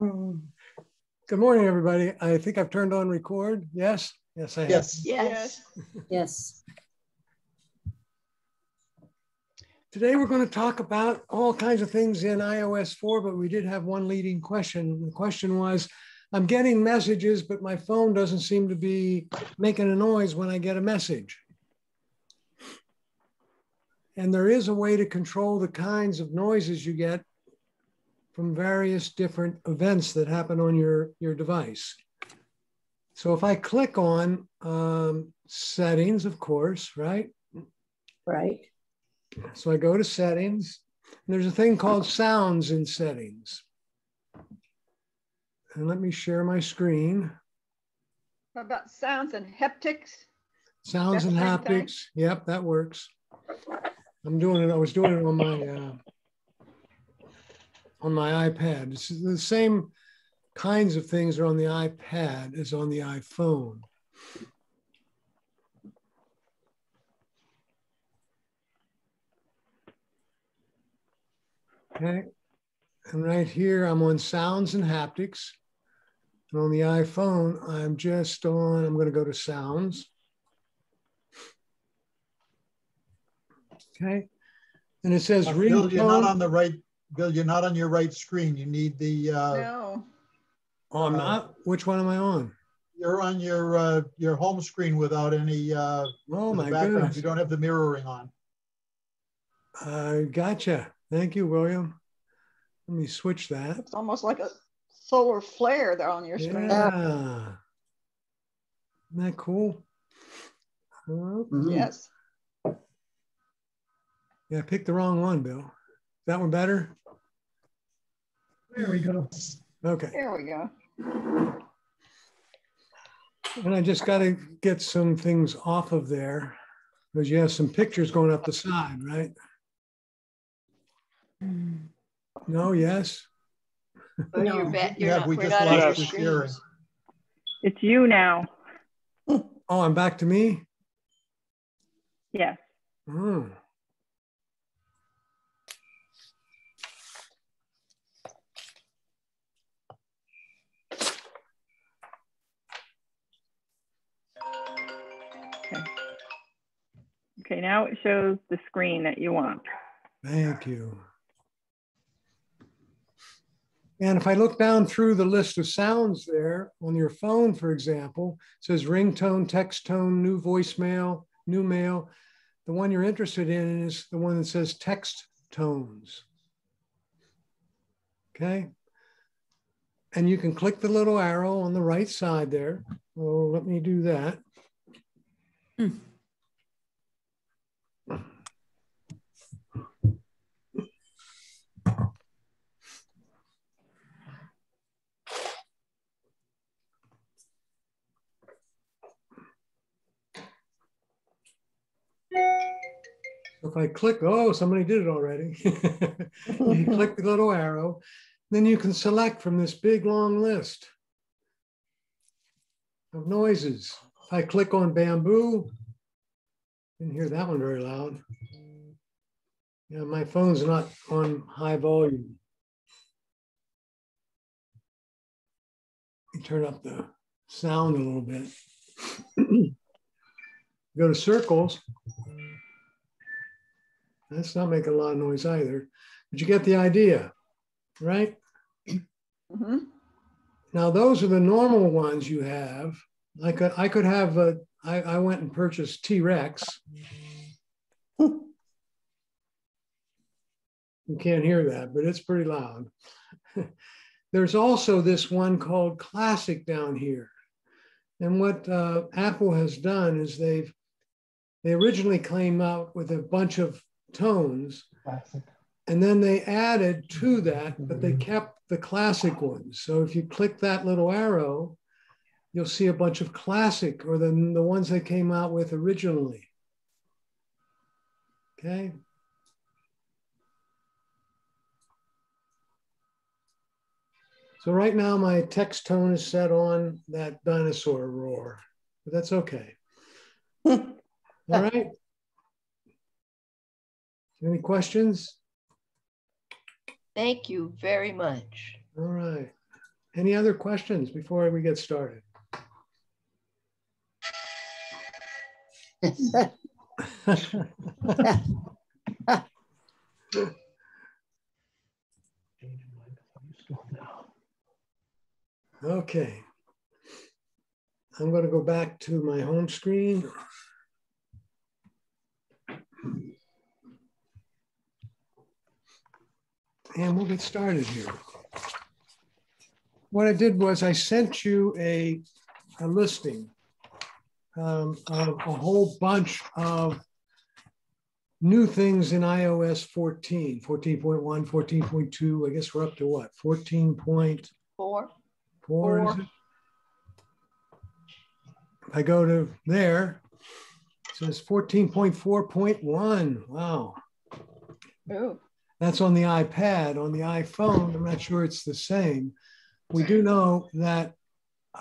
Good morning, everybody. I think I've turned on record. Yes? Yes, I have. Yes. Yes. Yes. Today we're going to talk about all kinds of things in iOS 4, but we did have one leading question. The question was, I'm getting messages, but my phone doesn't seem to be making a noise when I get a message. And there is a way to control the kinds of noises you get from various different events that happen on your device. So if I click on settings, of course, right? Right. So I go to settings, and there's a thing called sounds in settings. And let me share my screen. What about sounds and haptics? Sounds and haptics. Yep, that works. I'm doing it. I was doing it on my iPad. It's the same kinds of things are on the iPad as on the iPhone. Okay, and right here I'm on sounds and haptics. And on the iPhone, I'm going to go to sounds. Okay, and it says ringtone. Bill, you're not on the right. Bill, you're not on your right screen. You need the. No. Oh, I'm not. Which one am I on? You're on your home screen without any. Oh my background. goodness! You don't have the mirroring on. Gotcha. Thank you, William. Let me switch that. It's almost like a solar flare there on your screen. Yeah. Isn't that cool? Yes. Yeah, I picked the wrong one, Bill. Is that one better? There we go. Okay. There we go. And I just got to get some things off of there because you have some pictures going up the side, right? No, yes? Oh, No. you're not, We we're just not on your lost the screen. sharing. It's you now. Oh, I'm back to me? Yes. Hmm. Okay, now it shows the screen that you want. Thank you. And if I look down through the list of sounds there on your phone, for example, it says ringtone, text tone, new voicemail, new mail. The one you're interested in is the one that says text tones. Okay. And you can click the little arrow on the right side there. Well, let me do that. If I click, oh, somebody did it already. You click the little arrow, then you can select from this big long list of noises. If I click on bamboo, didn't hear that one very loud. Yeah, my phone's not on high volume. You turn up the sound a little bit. Go to circles. That's not making a lot of noise either, but you get the idea, right? Mm-hmm. Now, those are the normal ones you have. I could have I went and purchased T-Rex. You can't hear that, but it's pretty loud. There's also this one called Classic down here. And what Apple has done is they originally came out with a bunch of tones, Classic. and then they added to that, but they kept the classic ones. So if you click that little arrow, you'll see a bunch of classic, or the ones they came out with originally. Okay. So right now my text tone is set on that dinosaur roar, but that's okay. All right. Any questions? Thank you very much. All right. Any other questions before we get started? Okay. I'm going to go back to my home screen. And we'll get started here. What I did was I sent you a listing of a whole bunch of new things in iOS 14, 14.1, 14.2. I guess we're up to what? 14.4. Is it? If I go to there, it says 14.4.1. Wow. Ooh. That's on the iPad. On the iPhone, I'm not sure it's the same. We do know that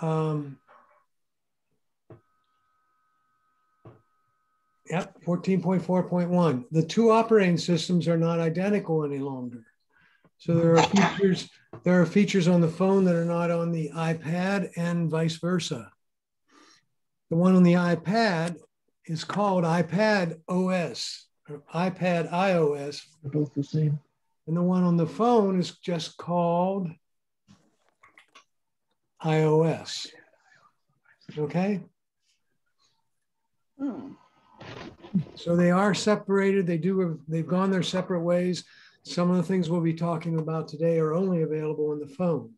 yep, 14.4.1. The two operating systems are not identical any longer. So there are features on the phone that are not on the iPad and vice versa. The one on the iPad is called iPad OS or iPad iOS. They're both the same. And the one on the phone is just called iOS. Okay? So they are separated. They've gone their separate ways. Some of the things we'll be talking about today are only available on the phone.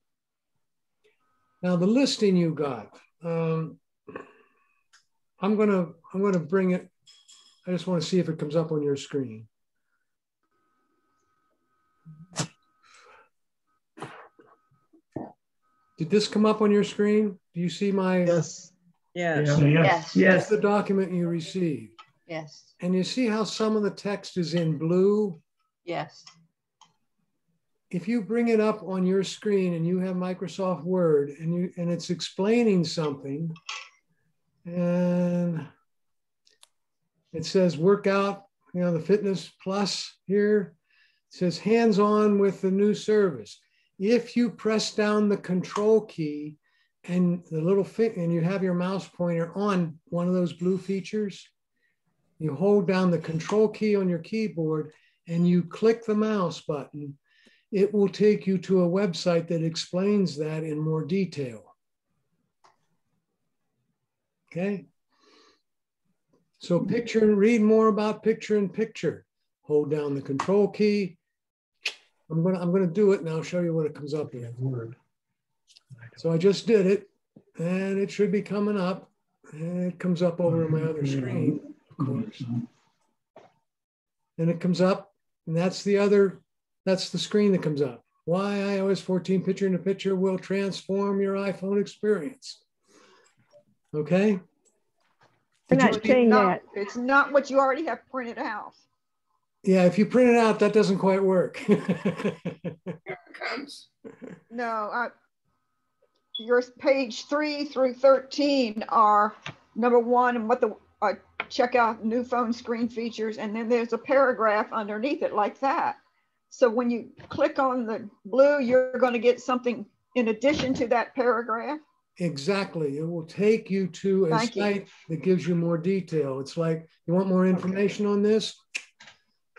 Now the listing you got, I'm gonna bring it. I just want to see if it comes up on your screen. Did this come up on your screen? Do you see my? Yes. Yes. Yes. That's the document you received. Yes. And you see how some of the text is in blue? Yes. If you bring it up on your screen and you have Microsoft Word and it's explaining something, and it says workout, the fitness plus here, it says hands-on with the new service. If you press down the control key and and you have your mouse pointer on one of those blue features, you hold down the control key on your keyboard and you click the mouse button, it will take you to a website that explains that in more detail. Okay. So read more about picture in picture. Hold down the control key. I'm gonna do it and I'll show you what it comes up with. So I just did it and it should be coming up. And it comes up over on my other screen, of course. And it comes up, and that's the screen that comes up. Why iOS 14 picture in a picture will transform your iPhone experience. Okay? We're not saying that. It's not what you already have printed out. Yeah, if you print it out, that doesn't quite work. Here it comes. No, your page 3 through 13 are number 1 and what the check out new phone screen features, and then there's a paragraph underneath it like that. So when you click on the blue, you're going to get something in addition to that paragraph. Exactly. It will take you to a site that gives you more detail. It's like, you want more information on this?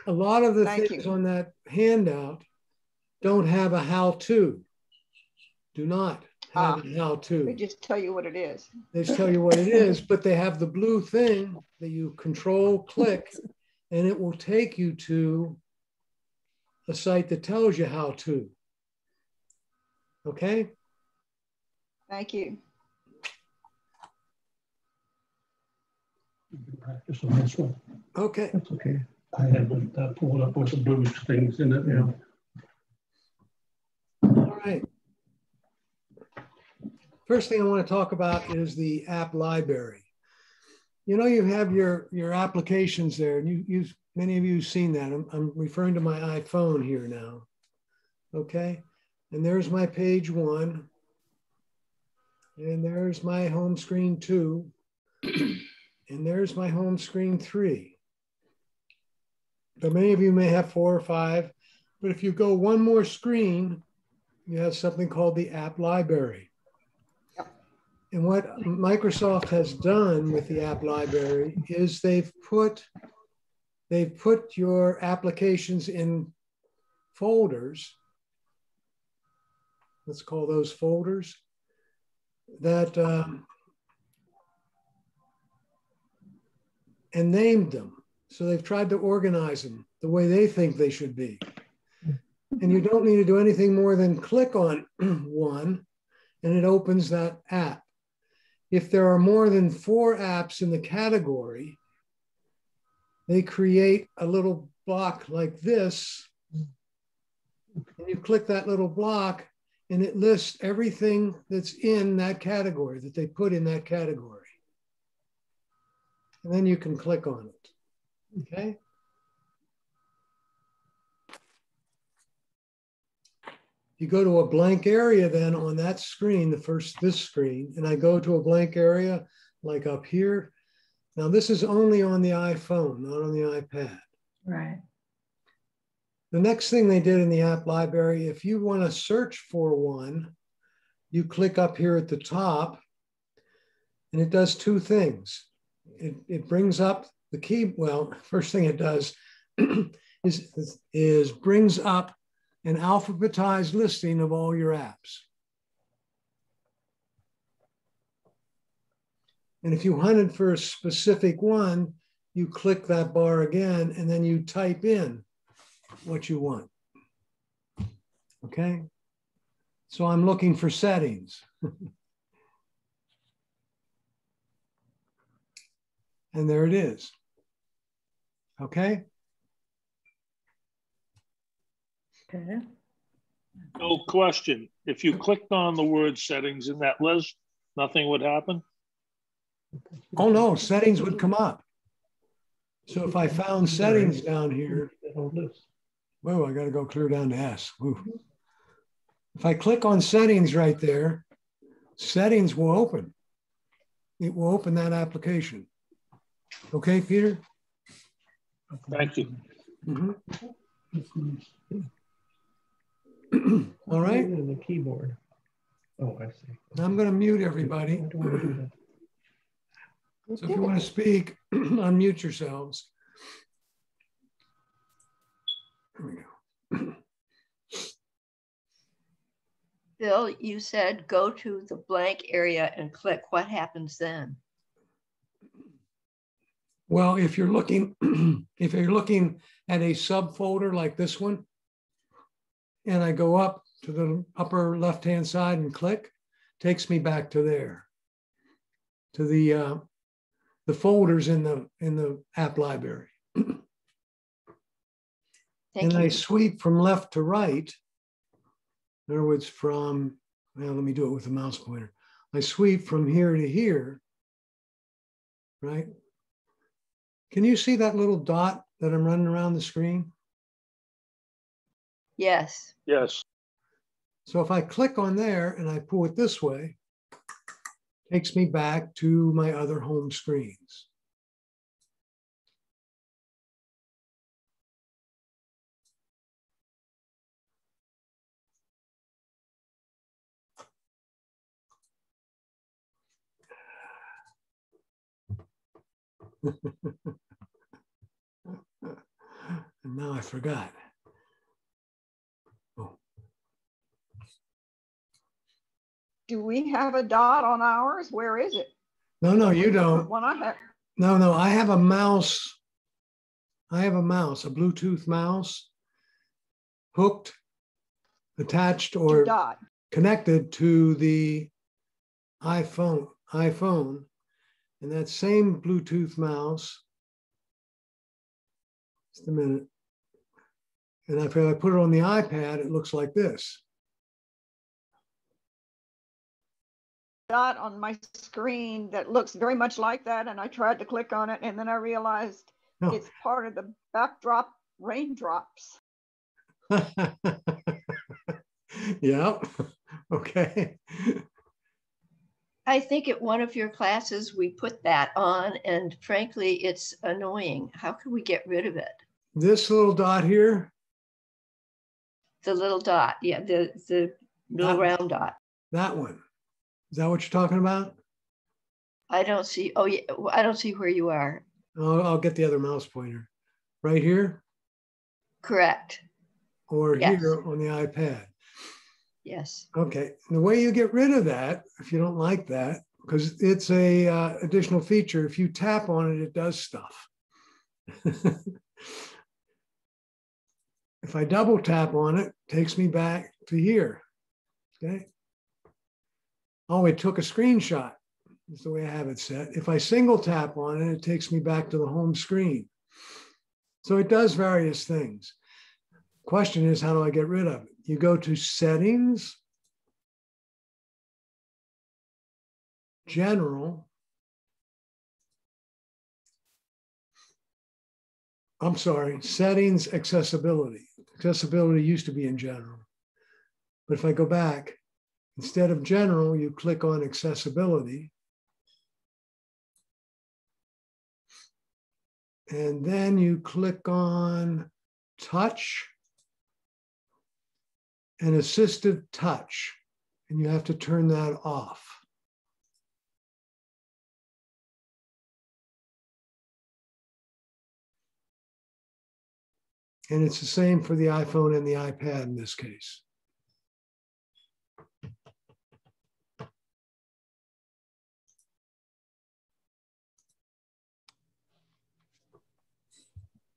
A lot of the things on that handout don't have a how-to. Do not have a how-to. They just tell you what it is. They just tell you what it is, but they have the blue thing that you control, click, and it will take you to a site that tells you how to. Okay? Thank you. You can practice on this one. Okay. That's okay. I haven't pulled up with the boost things in it now. All right. First thing I want to talk about is the app library. You know, you have your applications there, and many of you have seen that. I'm referring to my iPhone here now. Okay. And there's my page 1. And there's my home screen 2. And there's my home screen 3. But many of you may have 4 or 5. But if you go one more screen, you have something called the app library. Yep. And what Microsoft has done with the app library is they've put your applications in folders. Let's call those folders that and named them. So they've tried to organize them the way they think they should be. And you don't need to do anything more than click on one and it opens that app. If there are more than 4 apps in the category, they create a little block like this. And you click that little block and it lists everything that's in that category, that they put in that category. And then you can click on it, okay? You go to a blank area then on that screen, this screen, and I go to a blank area like up here. Now this is only on the iPhone, not on the iPad. Right. The next thing they did in the app library, if you want to search for one, you click up here at the top and it does 2 things. It brings up the key. Well, first thing it does is brings up an alphabetized listing of all your apps. And if you hunted for a specific one, you click that bar again and then you type in what you want. Okay? So I'm looking for settings. And there it is. Okay? Okay. No question. If you clicked on the word settings in that list, nothing would happen? Oh no, settings would come up. So if I found settings down here, whoa, I got to go clear down to S. Woo. If I click on settings right there, settings will open. It will open that application. Okay, Peter? Thank you. All right. The keyboard. Oh, I see. I'm going to mute everybody. I don't want to do that. So if you want to speak, unmute yourselves. Here we go. Bill, you said go to the blank area and click. What happens then? Well, if you're looking at a subfolder like this one, and I go up to the upper left-hand side and click, takes me back to there, to the folders in the app library. And I sweep from left to right. In other words, well, let me do it with a mouse pointer. I sweep from here to here, right? Can you see that little dot that I'm running around the screen? Yes. Yes. So if I click on there and I pull it this way, it takes me back to my other home screens. And now I forgot. Oh. Do we have a dot on ours? Where is it? No, you don't. One I have. No, I have a mouse. I have a mouse, a Bluetooth mouse, hooked, attached, or connected to the iPhone. And that same Bluetooth mouse, just a minute. And if I put it on the iPad, it looks like this. Dot on my screen that looks very much like that, and I tried to click on it, and then I realized it's part of the backdrop raindrops. Yeah. Okay. I think at one of your classes we put that on, and frankly, it's annoying. How can we get rid of it? This little dot here. The little dot, yeah, the Little round dot. That one. Is that what you're talking about? I don't see, oh yeah, I don't see where you are. I'll get the other mouse pointer. Right here? Correct. Or Yes. here on the iPad? Yes. Okay. The way you get rid of that, if you don't like that, because it's a additional feature, if you tap on it, it does stuff. If I double tap on it, it takes me back to here. Okay. Oh, it took a screenshot. That's the way I have it set. If I single tap on it, it takes me back to the home screen. So it does various things. Question is, how do I get rid of it? You go to Settings, General. I'm sorry, Settings, Accessibility. Accessibility used to be in General. But if I go back, instead of General, you click on Accessibility. And then you click on Touch and Assistive Touch. And you have to turn that off. And it's the same for the iPhone and the iPad in this case.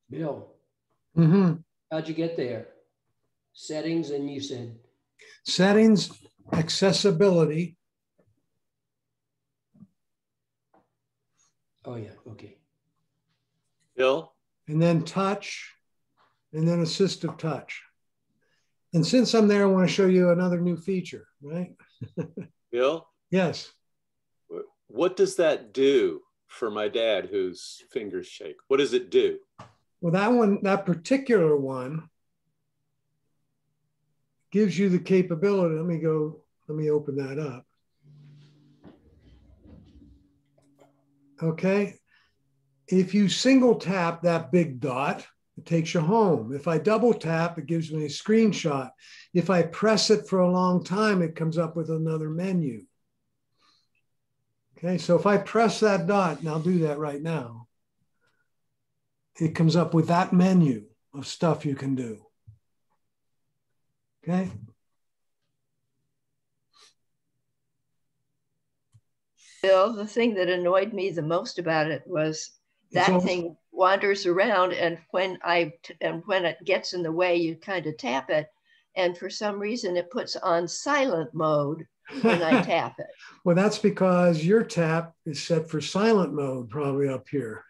Bill, how'd you get there? Settings, and you said? Settings, Accessibility. Oh yeah, okay. Bill? And then Touch, and then Assistive Touch. And since I'm there, I want to show you another new feature, right? Bill? Yes. What does that do for my dad whose fingers shake? What does it do? Well, that one, that particular one gives you the capability. Let me open that up. Okay. If you single tap that big dot, it takes you home. If I double tap, it gives me a screenshot. If I press it for a long time, it comes up with another menu. Okay, so if I press that dot, and I'll do that right now, it comes up with that menu of stuff you can do. Okay. Bill, the thing that annoyed me the most about it was that thing wanders around, and when it gets in the way, you kind of tap it, and for some reason it puts on silent mode when I tap it. Well, that's because your tap is set for silent mode, probably up here.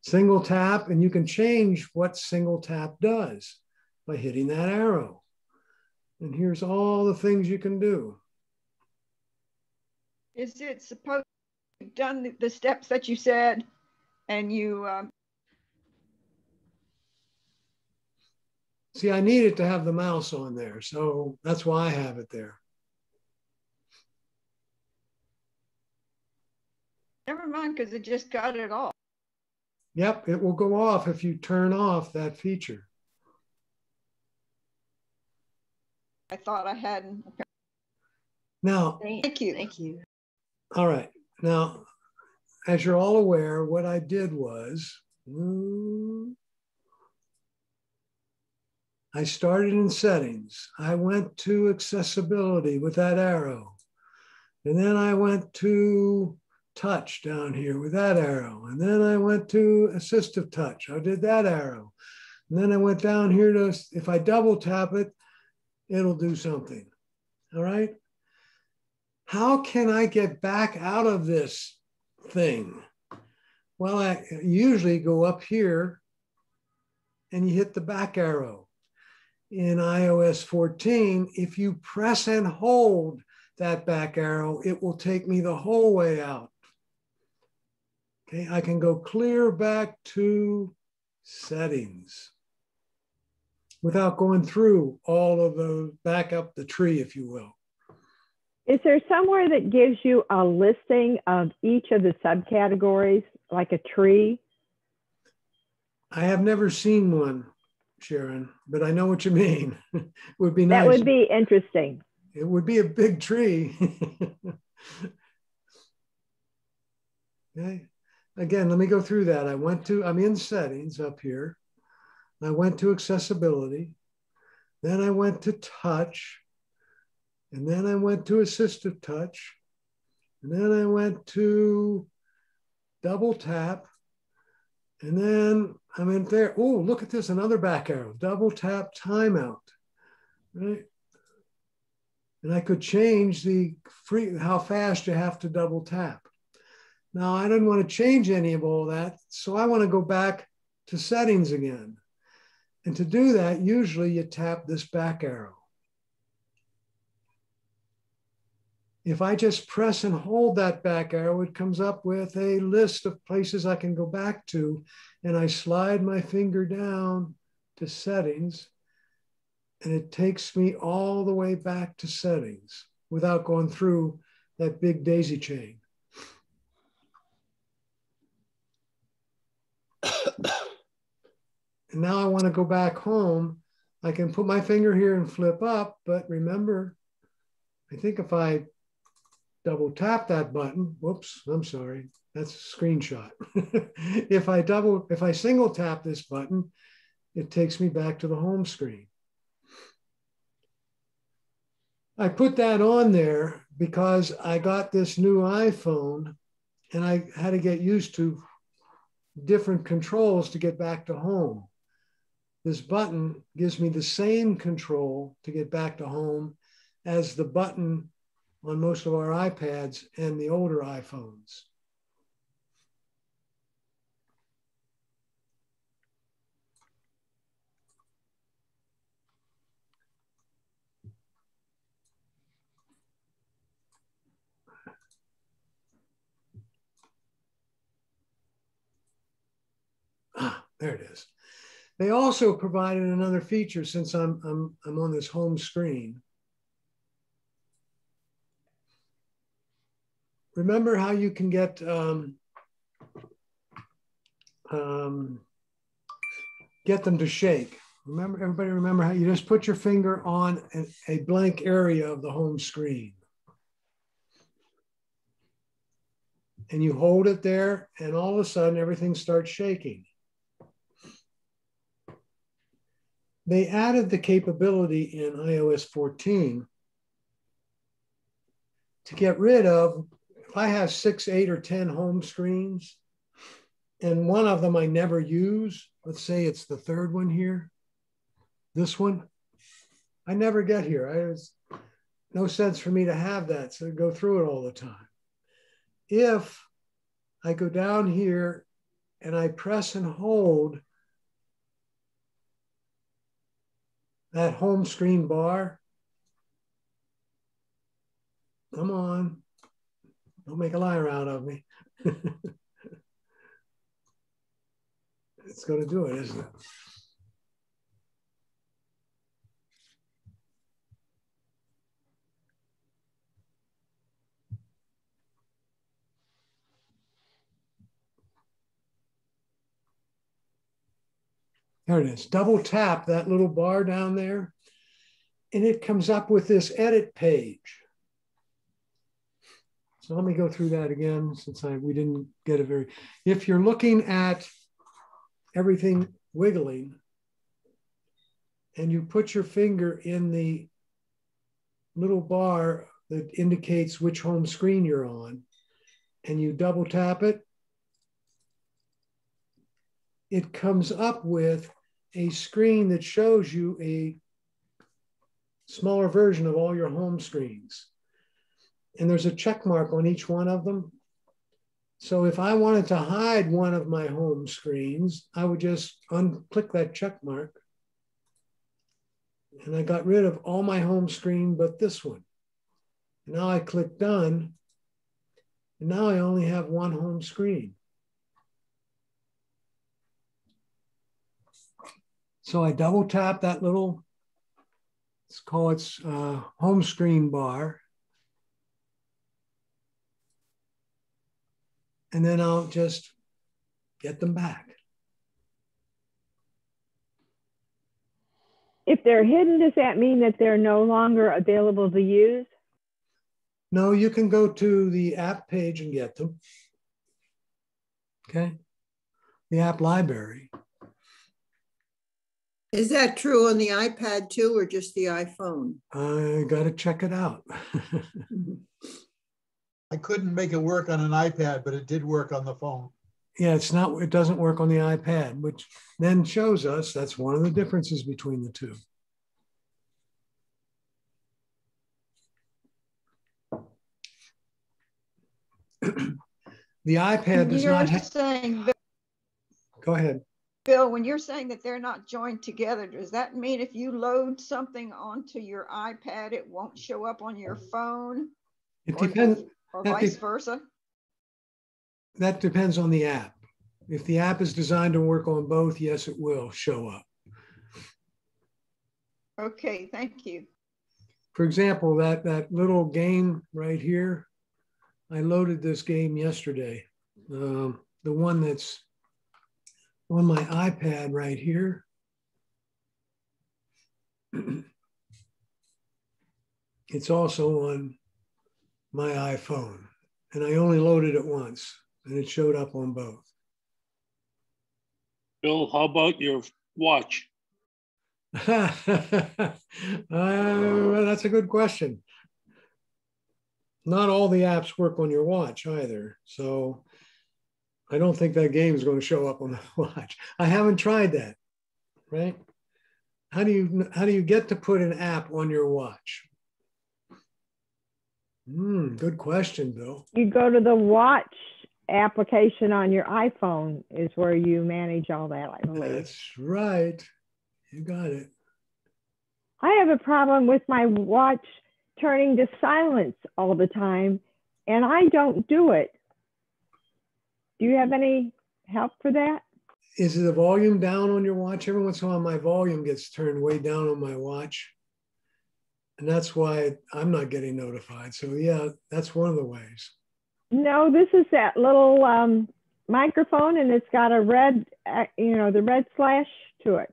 Single tap, and you can change what single tap does by hitting that arrow. And here's all the things you can do. Is it supposed to have done the steps that you said, and you See, I needed to have the mouse on there, so that's why I have it there. never mind, because it just got it off. Yep, it will go off if you turn off that feature. I thought I hadn't. Now, Thank you. Thank you. all right. Now, as you're all aware, what I did was, I started in settings. I went to accessibility with that arrow. And then I went to touch down here with that arrow. And then I went to assistive touch. I did that arrow. And then I went down here to, if I double tap it, it'll do something. All right. How can I get back out of this thing? Well, I usually go up here and you hit the back arrow. In iOS 14, if you press and hold that back arrow, it will take me the whole way out. Okay, I can go clear back to settings without going through all of the, back up the tree, if you will. Is there somewhere that gives you a listing of each of the subcategories, like a tree? I have never seen one, Sharon, but I know what you mean. Would be nice. That would be interesting. It would be a big tree. Okay. Again, let me go through that. I'm in settings up here. I went to accessibility. Then I went to touch. And then I went to assistive touch. And then I went to double tap. And then I'm in there. Oh, look at this, another back arrow. Double tap timeout. Right? And I could change how fast you have to double tap. Now, I didn't want to change any of all that, so I want to go back to settings again. And to do that, usually you tap this back arrow. If I just press and hold that back arrow, it comes up with a list of places I can go back to, and I slide my finger down to settings, and it takes me all the way back to settings without going through that big daisy chain. And now I want to go back home. I can put my finger here and flip up, but remember, I think if I double tap that button, whoops, I'm sorry, that's a screenshot. If I single tap this button, it takes me back to the home screen. I put that on there because I got this new iPhone and I had to get used to different controls to get back to home. This button gives me the same control to get back to home as the button on most of our iPads and the older iPhones. Ah, there it is. They also provided another feature since I'm on this home screen. Remember how you can get them to shake. Everybody remember how you just put your finger on a blank area of the home screen. And you hold it there and all of a sudden everything starts shaking. They added the capability in iOS 14 to get rid of, if I have 6, 8, or 10 home screens, and one of them I never use, let's say it's the third one here, this one, I never get here. It's no sense for me to have that, so I go through it all the time. If I go down here and I press and hold that home screen bar, come on, don't make a liar out of me. It's going to do it, isn't it? There it is. Double tap that little bar down there, and it comes up with this edit page. So let me go through that again since we didn't get it very. If you're looking at everything wiggling and you put your finger in the little bar that indicates which home screen you're on and you double tap it, it comes up with a screen that shows you a smaller version of all your home screens. And there's a check mark on each one of them. So if I wanted to hide one of my home screens, I would just unclick that check mark. And I got rid of all my home screen but this one. Now I click done. And now I only have one home screen. So I double tap that little, let's call it home screen bar. And then I'll just get them back. If they're hidden, does that mean that they're no longer available to use? No, you can go to the app page and get them. Okay. The app library. Is that true on the iPad too, or just the iPhone? I got to check it out. I couldn't make it work on an iPad, but it did work on the phone. Yeah, it doesn't work on the iPad, which then shows us that's one of the differences between the two. The iPad does not have... Go ahead. Bill, when you're saying that they're not joined together, does that mean if you load something onto your iPad, it won't show up on your phone? It depends. Or vice versa? That depends on the app. If the app is designed to work on both, yes, it will show up. Okay, thank you. For example, that little game right here, I loaded this game yesterday. The one that's on my iPad right here. It's also on my iPhone, and I only loaded it once, and it showed up on both. Bill, how about your watch? That's a good question. Not all the apps work on your watch either, so I don't think that game is going to show up on the watch. I haven't tried that, right? How do you get to put an app on your watch? Good question, Bill. You go to the watch application on your iPhone is where you manage all that, I believe. That's right. You got it. I have a problem with my watch turning to silence all the time, and I don't do it. Do you have any help for that? Is the volume down on your watch? Every once in a while, my volume gets turned way down on my watch. And that's why I'm not getting notified. So yeah, that's one of the ways. No, this is that little microphone, and it's got a red, the red slash to it.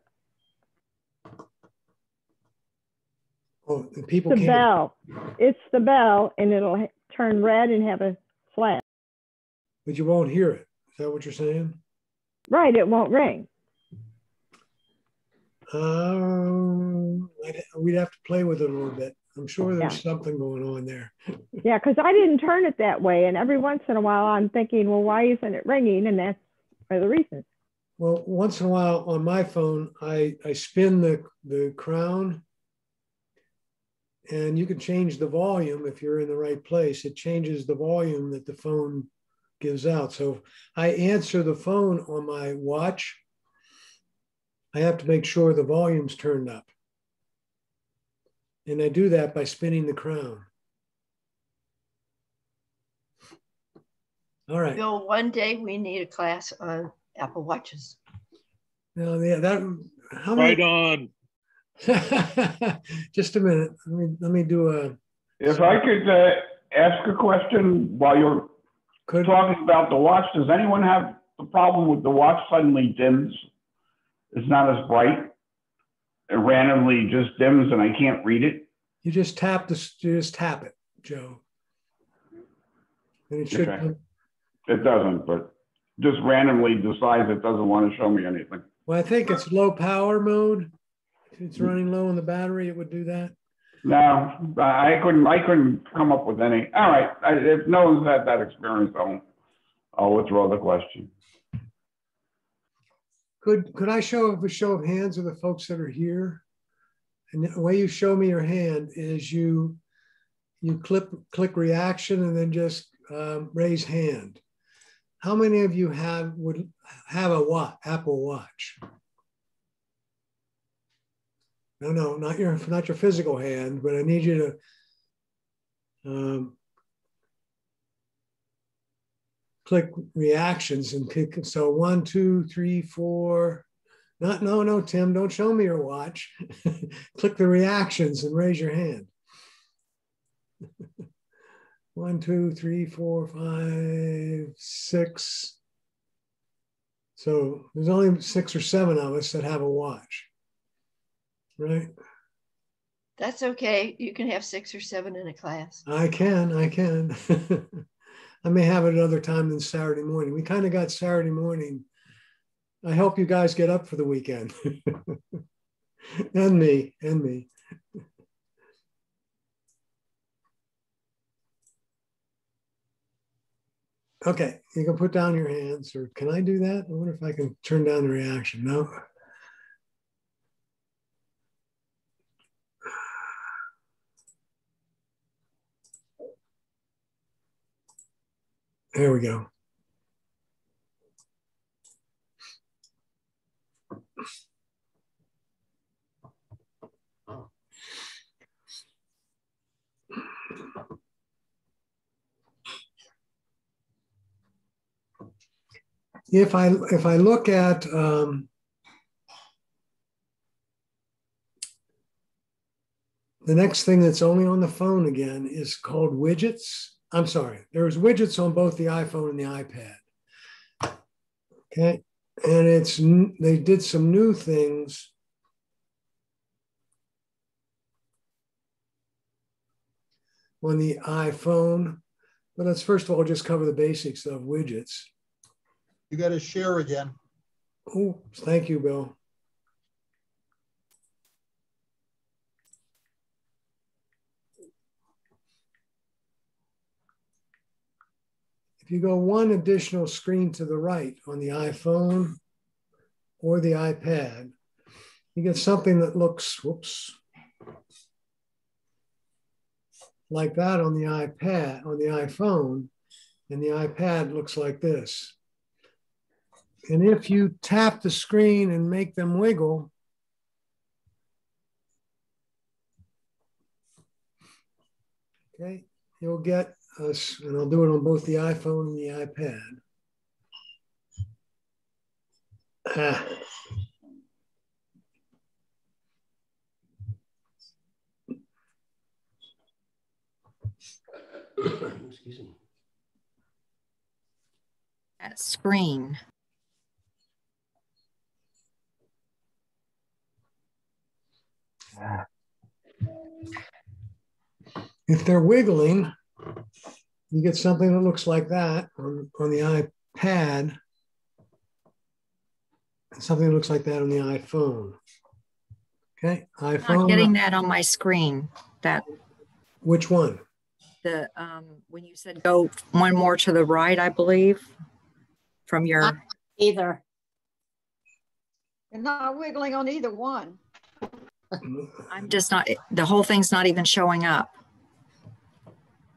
Oh, people can't. The bell. It's the bell, and it'll turn red and have a slash. But you won't hear it. Is that what you're saying? Right, it won't ring. We'd have to play with it a little bit. I'm sure there's something going on there. Yeah, because I didn't turn it that way. And every once in a while, I'm thinking, well, why isn't it ringing? And that's one of the reasons. Well, once in a while on my phone, I spin the crown, and you can change the volume if you're in the right place. It changes the volume that the phone gives out. So if I answer the phone on my watch, I have to make sure the volume's turned up. And I do that by spinning the crown. All right. Bill, one day we need a class on Apple Watches. Now, yeah, how many? Right on. Just a minute. Let me do a. If I could ask a question while you're talking about the watch, does anyone have the problem with the watch suddenly dims? It's not as bright. It randomly just dims and I can't read it. You just tap it, Joe. And it should. Okay. It doesn't, but just randomly decides it doesn't want to show me anything. Well, I think it's low power mode. If it's running low on the battery, it would do that. No, I couldn't come up with any. All right, if no one's had that experience, I'll withdraw the question. Could I show a show of hands of the folks that are here? And the way you show me your hand is you click reaction and then just raise hand. How many of you would have a Apple Watch? No, not your physical hand, but I need you to click reactions and pick. So 1, 2, 3, 4. No, Tim, don't show me your watch. Click the reactions and raise your hand. 1, 2, 3, 4, 5, 6. So there's only 6 or 7 of us that have a watch. right? That's okay. You can have 6 or 7 in a class. I can. I may have it another time than Saturday morning. We kind of got Saturday morning. I hope you guys get up for the weekend. and me. Okay, you can put down your hands, or can I do that? I wonder if I can turn down the reaction. No. There we go. If I look at the next thing that's only on the phone again is called widgets. I'm sorry, there's widgets on both the iPhone and the iPad. Okay, and they did some new things. On the iPhone, but let's first of all just cover the basics of widgets. You got to share again. Oh, thank you, Bill. If you go one additional screen to the right on the iPhone or the iPad, you get something that looks, whoops, like that on the iPad, on the iPhone, and the iPad looks like this. And if you tap the screen and make them wiggle, okay, you'll get us, and I'll do it on both the iPhone and the iPad. Excuse me. That screen. If they're wiggling, you get something that looks like that on the iPad, and something that looks like that on the iPhone. Okay, iPhone. I'm not getting that on my screen. That. Which one? The when you said go one more to the right, I believe, from your. Not either. And not wiggling on either one. I'm just not. The whole thing's not even showing up.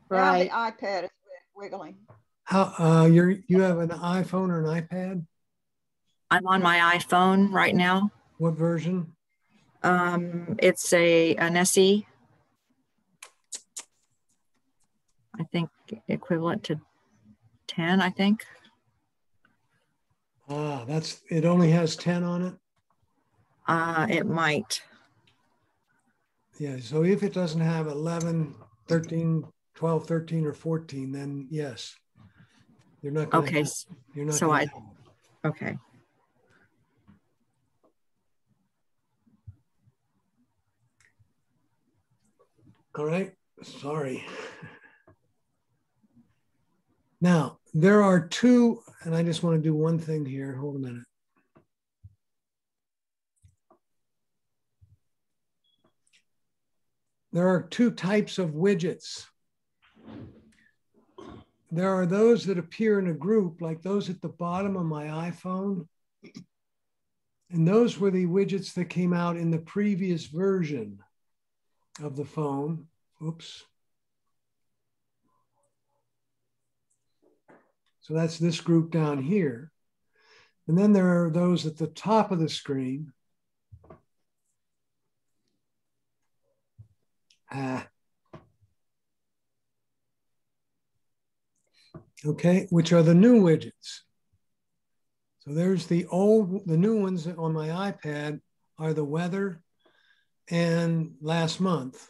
Right. Now the iPad is wiggling. How you have an iPhone or an iPad? I'm on my iPhone right now. What version? It's an SE. I think equivalent to 10, I think. Ah, it only has 10 on it? It might. Yeah, so if it doesn't have 11, 13, 12, 13, or 14, then yes. You're not going okay. You're not so gonna, okay. All right, sorry. Now, there are two, and I just want to do one thing here. Hold a minute. There are two types of widgets. There are those that appear in a group, like those at the bottom of my iPhone. And those were the widgets that came out in the previous version of the phone. Oops. So that's this group down here. And then there are those at the top of the screen. Okay, which are the new widgets. So there's the new ones on my iPad are the weather and last month.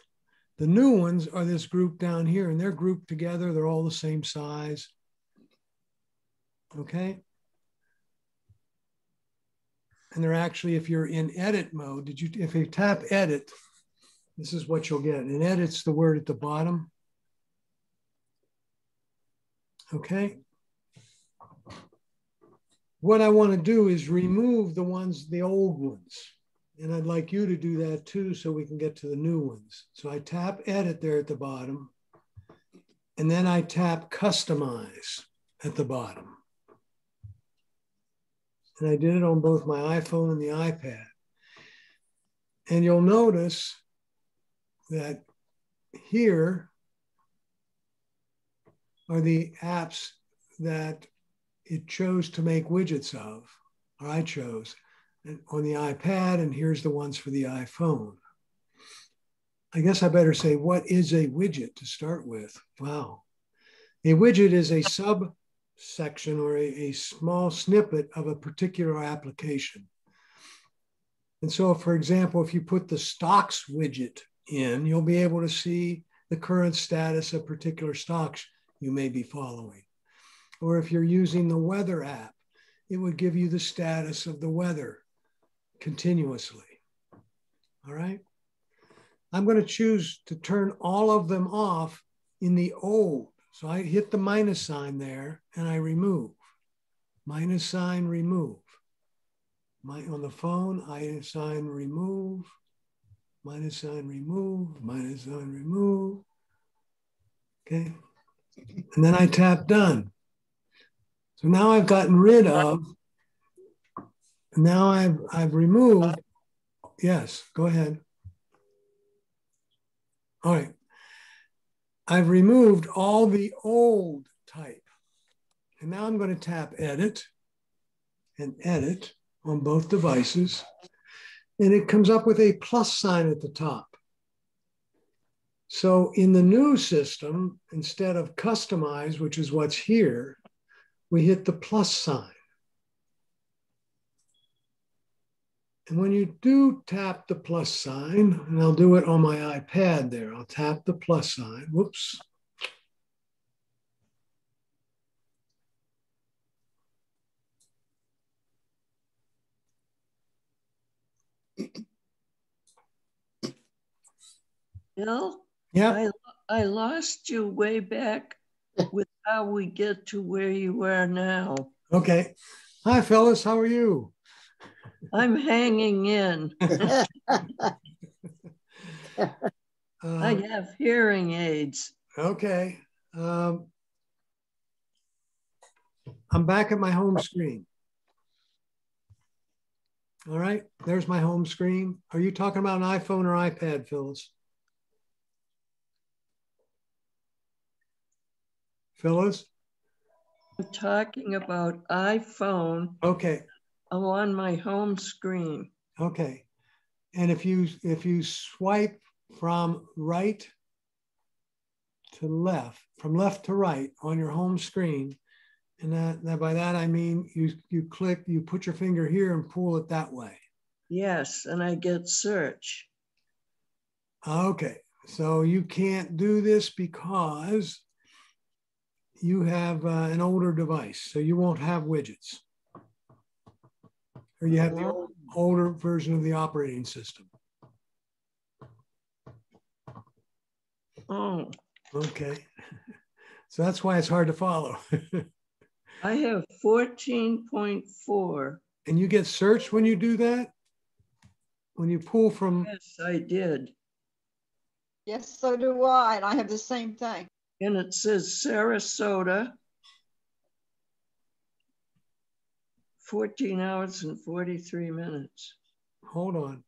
The new ones are this group down here, and they're grouped together. They're all the same size. Okay. And they're actually, if you're in edit mode, if you tap edit, this is what you'll get. And edit's the word at the bottom. Okay. What I want to do is remove the old ones. And I'd like you to do that too, so we can get to the new ones. So I tap edit there at the bottom, and then I tap customize at the bottom. And I did it on both my iPhone and the iPad. And you'll notice that here are the apps that it chose to make widgets of, or I chose on the iPad, and here's the ones for the iPhone. I guess I better say, what is a widget to start with? Wow. A widget is a subsection or a small snippet of a particular application. And so, for example, if you put the stocks widget in, you'll be able to see the current status of particular stocks you may be following. Or if you're using the weather app, it would give you the status of the weather continuously. All right. I'm going to choose to turn all of them off in the old. So I hit the minus sign there and I remove. Minus sign, remove. On the phone, minus sign, remove. Minus sign, remove. Minus sign, remove. Okay. And then I tap done. So now I've gotten rid of, now I've removed, yes, go ahead. All right. I've removed all the old type. And now I'm going to tap edit and edit on both devices. And it comes up with a plus sign at the top. So in the new system, instead of customize, which is what's here, we hit the plus sign. And when you do tap the plus sign, and I'll do it on my iPad there, I'll tap the plus sign, whoops. Bill? Yeah. I lost you way back with how we get to where you are now. Okay. Hi, Phyllis. How are you? I'm hanging in. I have hearing aids. Okay. I'm back at my home screen. All right. There's my home screen. Are you talking about an iPhone or iPad, Phyllis? Phyllis? I'm talking about iPhone. Okay. I'm on my home screen. Okay. And if you swipe from right to left, from left to right on your home screen, and that by that I mean you click, you put your finger here and pull it that way. Yes, and I get search. Okay. So you can't do this because you have an older device, so you won't have widgets. Or you have the older version of the operating system. Oh. Okay. So that's why it's hard to follow. I have 14.4. And you get search when you do that? When you pull from... Yes, I did. Yes, so do I, and I have the same thing. And it says Sarasota, 14 hours and 43 minutes. Hold on.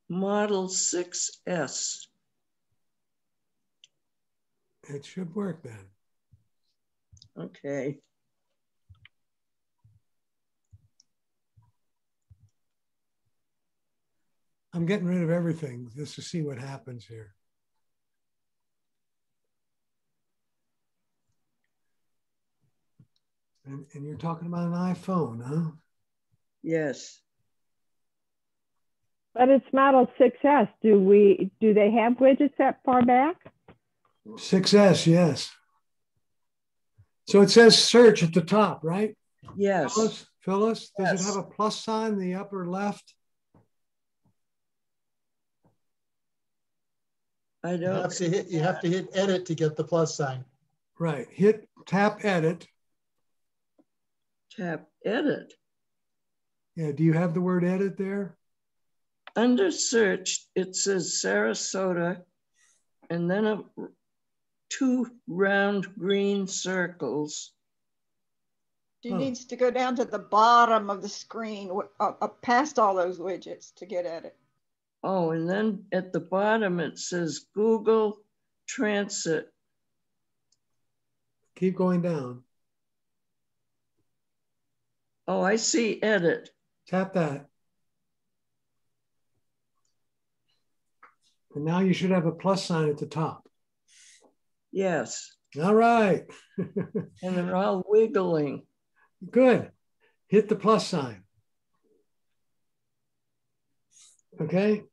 Model 6S. It should work then. Okay. I'm getting rid of everything just to see what happens here. And you're talking about an iPhone, huh? Yes. But it's Model 6S. Do they have widgets that far back? 6S, yes. So it says search at the top, right? Yes. Phyllis, does Yes. it have a plus sign in the upper left? I don't. You have to hit edit to get the plus sign. Right. Tap edit. Tap edit. Yeah. Do you have the word edit there? Under search, it says Sarasota, and then two round green circles. She needs to go down to the bottom of the screen, past all those widgets to get at it. Oh, and then at the bottom, it says Google Transit. Keep going down. Oh, I see edit. Tap that. And now you should have a plus sign at the top. Yes. All right. And they're all wiggling. Good. Hit the plus sign. Okay.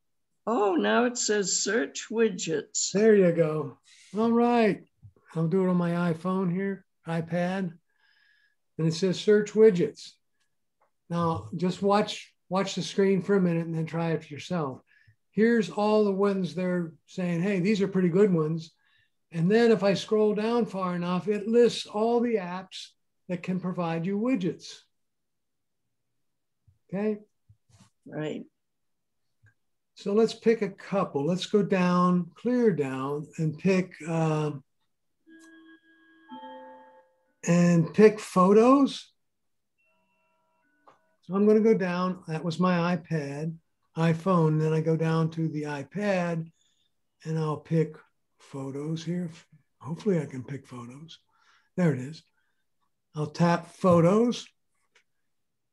Oh, now it says search widgets. There you go. All right. I'll do it on my iPhone here, iPad. And it says search widgets. Now just watch the screen for a minute and then try it for yourself. Here's all the ones they're saying, hey, these are pretty good ones. And then if I scroll down far enough, it lists all the apps that can provide you widgets. Okay. Right. So let's pick a couple. Let's go down, clear down, and pick photos. So I'm going to go down. That was my iPhone. Then I go down to the iPad, and I'll pick photos here. Hopefully I can pick photos. There it is. I'll tap photos,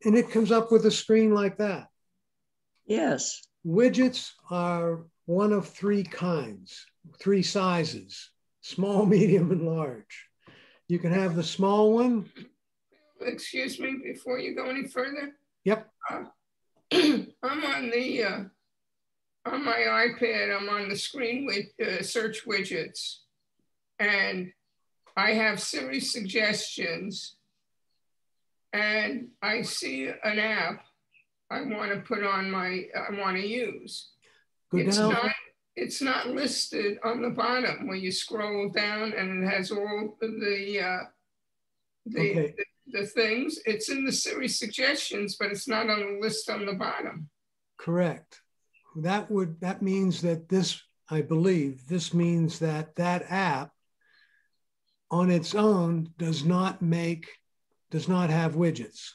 and it comes up with a screen like that. Yes. Widgets are one of three kinds, three sizes: small, medium, and large. You can have the small one. Excuse me, before you go any further. Yep. I'm on my iPad, I'm on the screen with search widgets, and I have Siri suggestions, and I see an app I want to put on I want to use. It's not listed on the bottom when you scroll down, and it has all the things. It's in the Siri suggestions, but it's not on the list on the bottom. Correct. That means that I believe this means that app on its own does not have widgets.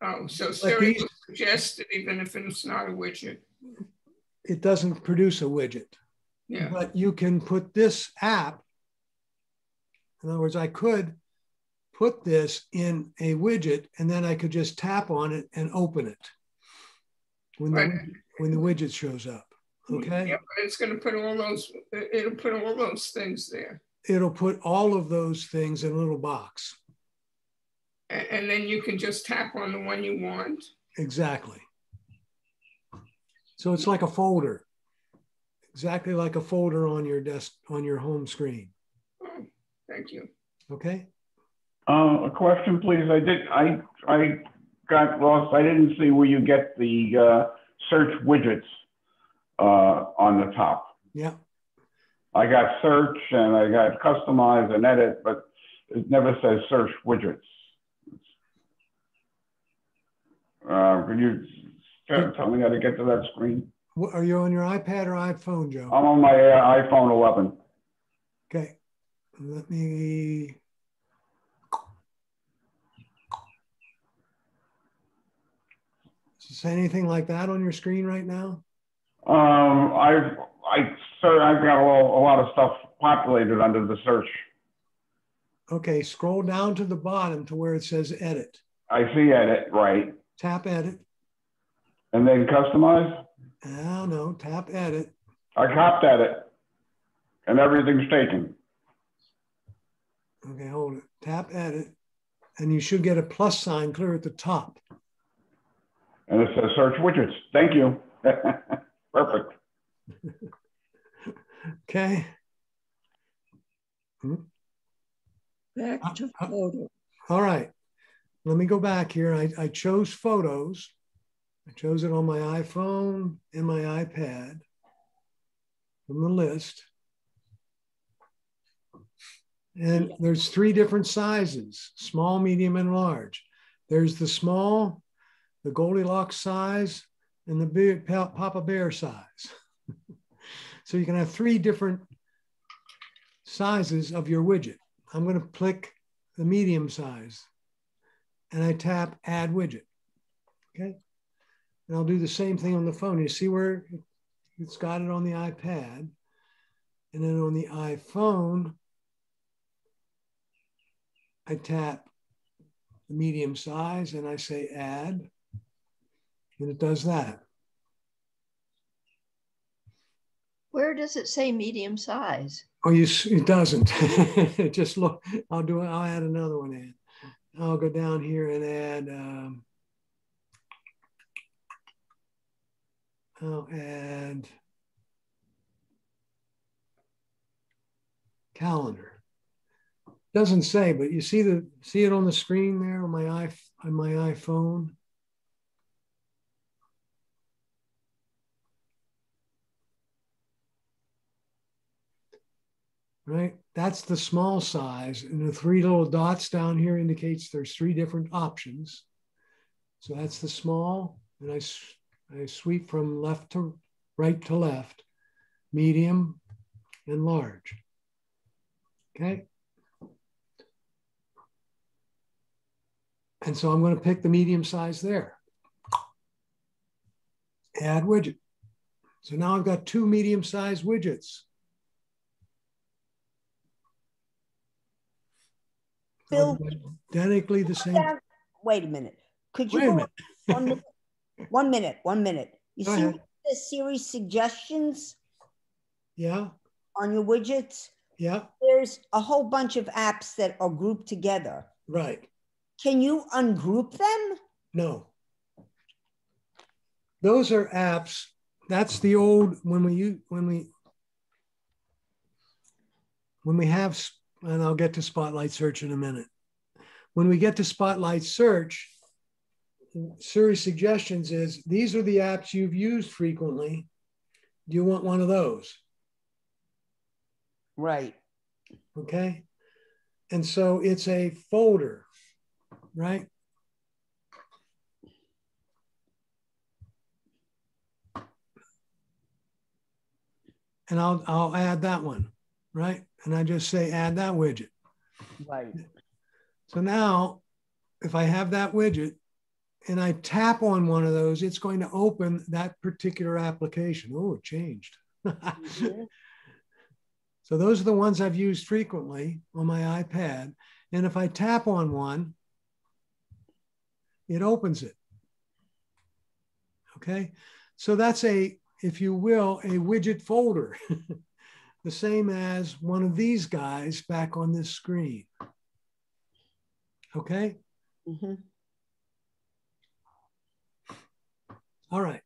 Oh, so Siri will suggest it even if it's not a widget. It doesn't produce a widget. Yeah. But you can put this app, in other words, I could put this in a widget, and then I could just tap on it and open it when the widget shows up. Okay. Yeah, but it's going to put it'll put all those things there. It'll put all of those things in a little box. And then you can just tap on the one you want. Exactly. So it's like a folder, exactly like a folder on your desk, on your home screen. Oh, thank you. Okay. A question, please. I got lost. I didn't see where you get the search widgets on the top. Yeah. I got search and I got customize and edit, but it never says search widgets. Could you tell me how to get to that screen? Are you on your iPad or iPhone, Joe? I'm on my iPhone 11. Okay. Let me. Does it say anything like that on your screen right now? I've got a lot of stuff populated under the search. Okay, scroll down to the bottom to where it says edit. I see edit, right. Tap edit. And then customize? Oh, no, tap edit. I tapped edit and everything's taken. Okay, hold it. Tap edit. And you should get a plus sign clear at the top. And it says search widgets. Thank you. Perfect. Okay. Back to photo. All right, let me go back here. I chose photos. I chose it on my iPhone and my iPad from the list. And there's 3 different sizes, small, medium, and large. There's the small, the Goldilocks size, and the big Papa Bear size. So you can have 3 different sizes of your widget. I'm going to click the medium size and I tap add widget. Okay. And I'll do the same thing on the phone. You see where it's got it on the iPad, and then on the iPhone, I tap the medium size and I say add, and it does that. Where does it say medium size? Oh, it doesn't. Just look, I'll add another one in. I'll go down here and add, I'll add calendar. Doesn't say, but you see it on the screen there on my iPhone. Right, that's the small size, and the 3 little dots down here indicates there's 3 different options. So that's the small, and I sweep from left to right to left, medium, and large. Okay. And so I'm going to pick the medium size there. Add widget. So now I've got 2 medium-sized widgets. Bill, identically the same. Wait a minute. Could you go 1 minute? 1 minute. 1 minute. You see the series suggestions? Yeah. On your widgets? Yeah. There's a whole bunch of apps that are grouped together. Right. Can you ungroup them? No. Those are apps. That's the old, when we have, and I'll get to Spotlight Search in a minute. When we get to Spotlight Search, series suggestions is, these are the apps you've used frequently. Do you want one of those? Right. Okay. And so it's a folder, right? And I'll add that one, right? And I just say add that widget. Right. So now, if I have that widget and I tap on one of those, it's going to open that particular application. Oh, it changed. Mm-hmm. So those are the ones I've used frequently on my iPad. And if I tap on one, it opens it. Okay. So that's if you will, a widget folder, the same as one of these guys back on this screen. Okay. Mm-hmm. All right.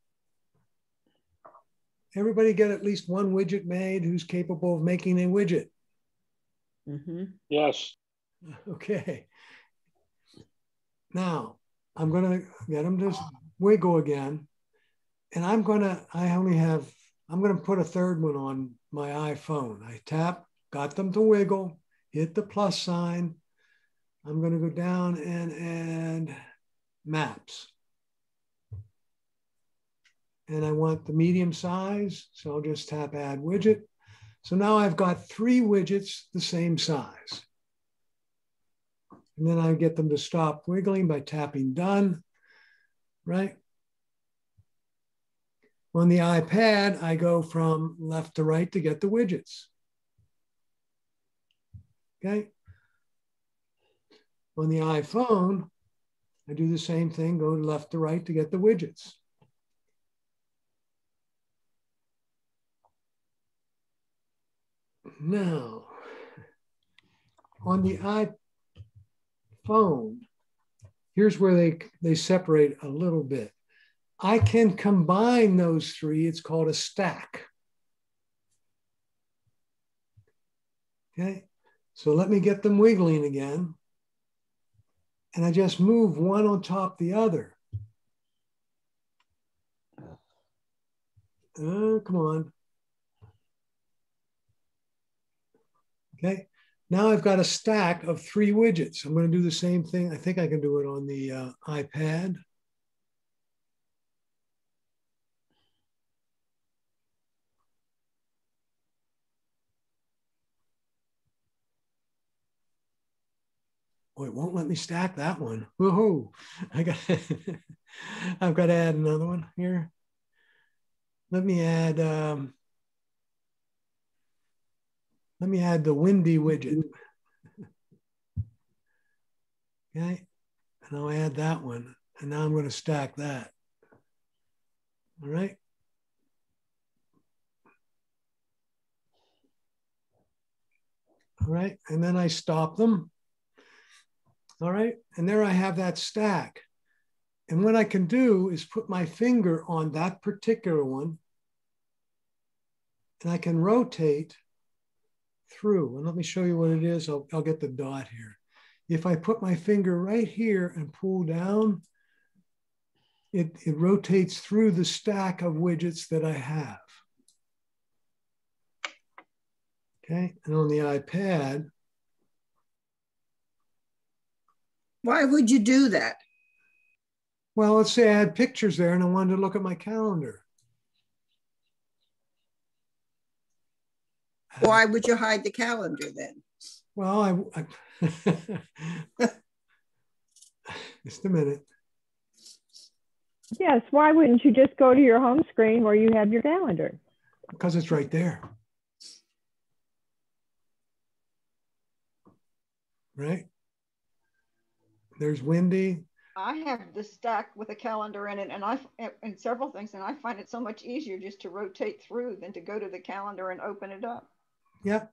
Everybody get at least one widget made who's capable of making a widget? Mm-hmm. Yes. Okay. Now, I'm going to get them to wiggle again. And I'm going to put a third one on my iPhone. I tap, got them to wiggle, hit the plus sign. I'm going to go down and add maps. And I want the medium size, so I'll just tap add widget. So now I've got 3 widgets the same size. And then I get them to stop wiggling by tapping done, right? On the iPad, I go from left to right to get the widgets. Okay. On the iPhone, I do the same thing, go left to right to get the widgets. Now, on the iPhone, here's where they separate a little bit. I can combine those 3. It's called a stack. Okay, so let me get them wiggling again. and I just move one on top of the other. Oh, come on. Okay, now I've got a stack of 3 widgets. I'm going to do the same thing. I think I can do it on the iPad. Oh, it won't let me stack that one. Woohoo! I've got to add another one here. Let me add the windy widget. Okay, and I'll add that one. And now I'm going to stack that. All right. All right, and then I stop them. All right, and there I have that stack. And what I can do is put my finger on that particular one, and I can rotate through. And let me show you what it is. I'll get the dot here. If I put my finger right here and pull down, it rotates through the stack of widgets that I have. Okay, and on the iPad. Why would you do that? Well, let's say I had pictures there and I wanted to look at my calendar. Why would you hide the calendar then? Well, just a minute. Yes, why wouldn't you just go to your home screen where you have your calendar? Because it's right there. Right? There's Wendy. I have this stack with a calendar in it and several things, and I find it so much easier just to rotate through than to go to the calendar and open it up. Yep.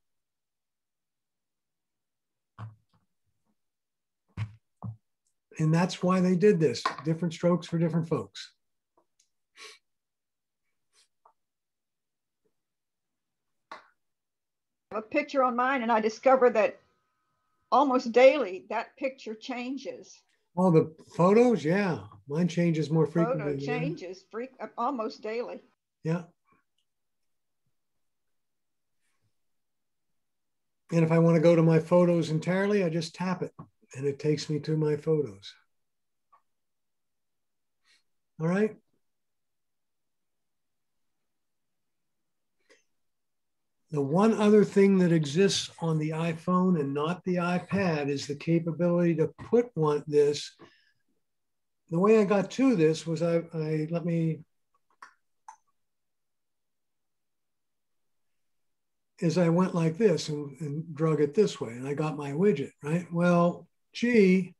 And that's why they did this. Different strokes for different folks. I have a picture on mine, and I discovered that almost daily that picture changes. Oh, the photos? Yeah. Mine changes more frequently. Photo changes almost daily. Yeah. And if I want to go to my photos entirely, I just tap it and it takes me to my photos. All right. The one other thing that exists on the iPhone and not the iPad is the capability to put this. The way I got to this was I went like this and drug it this way, and I got my widget, right? Well, gee,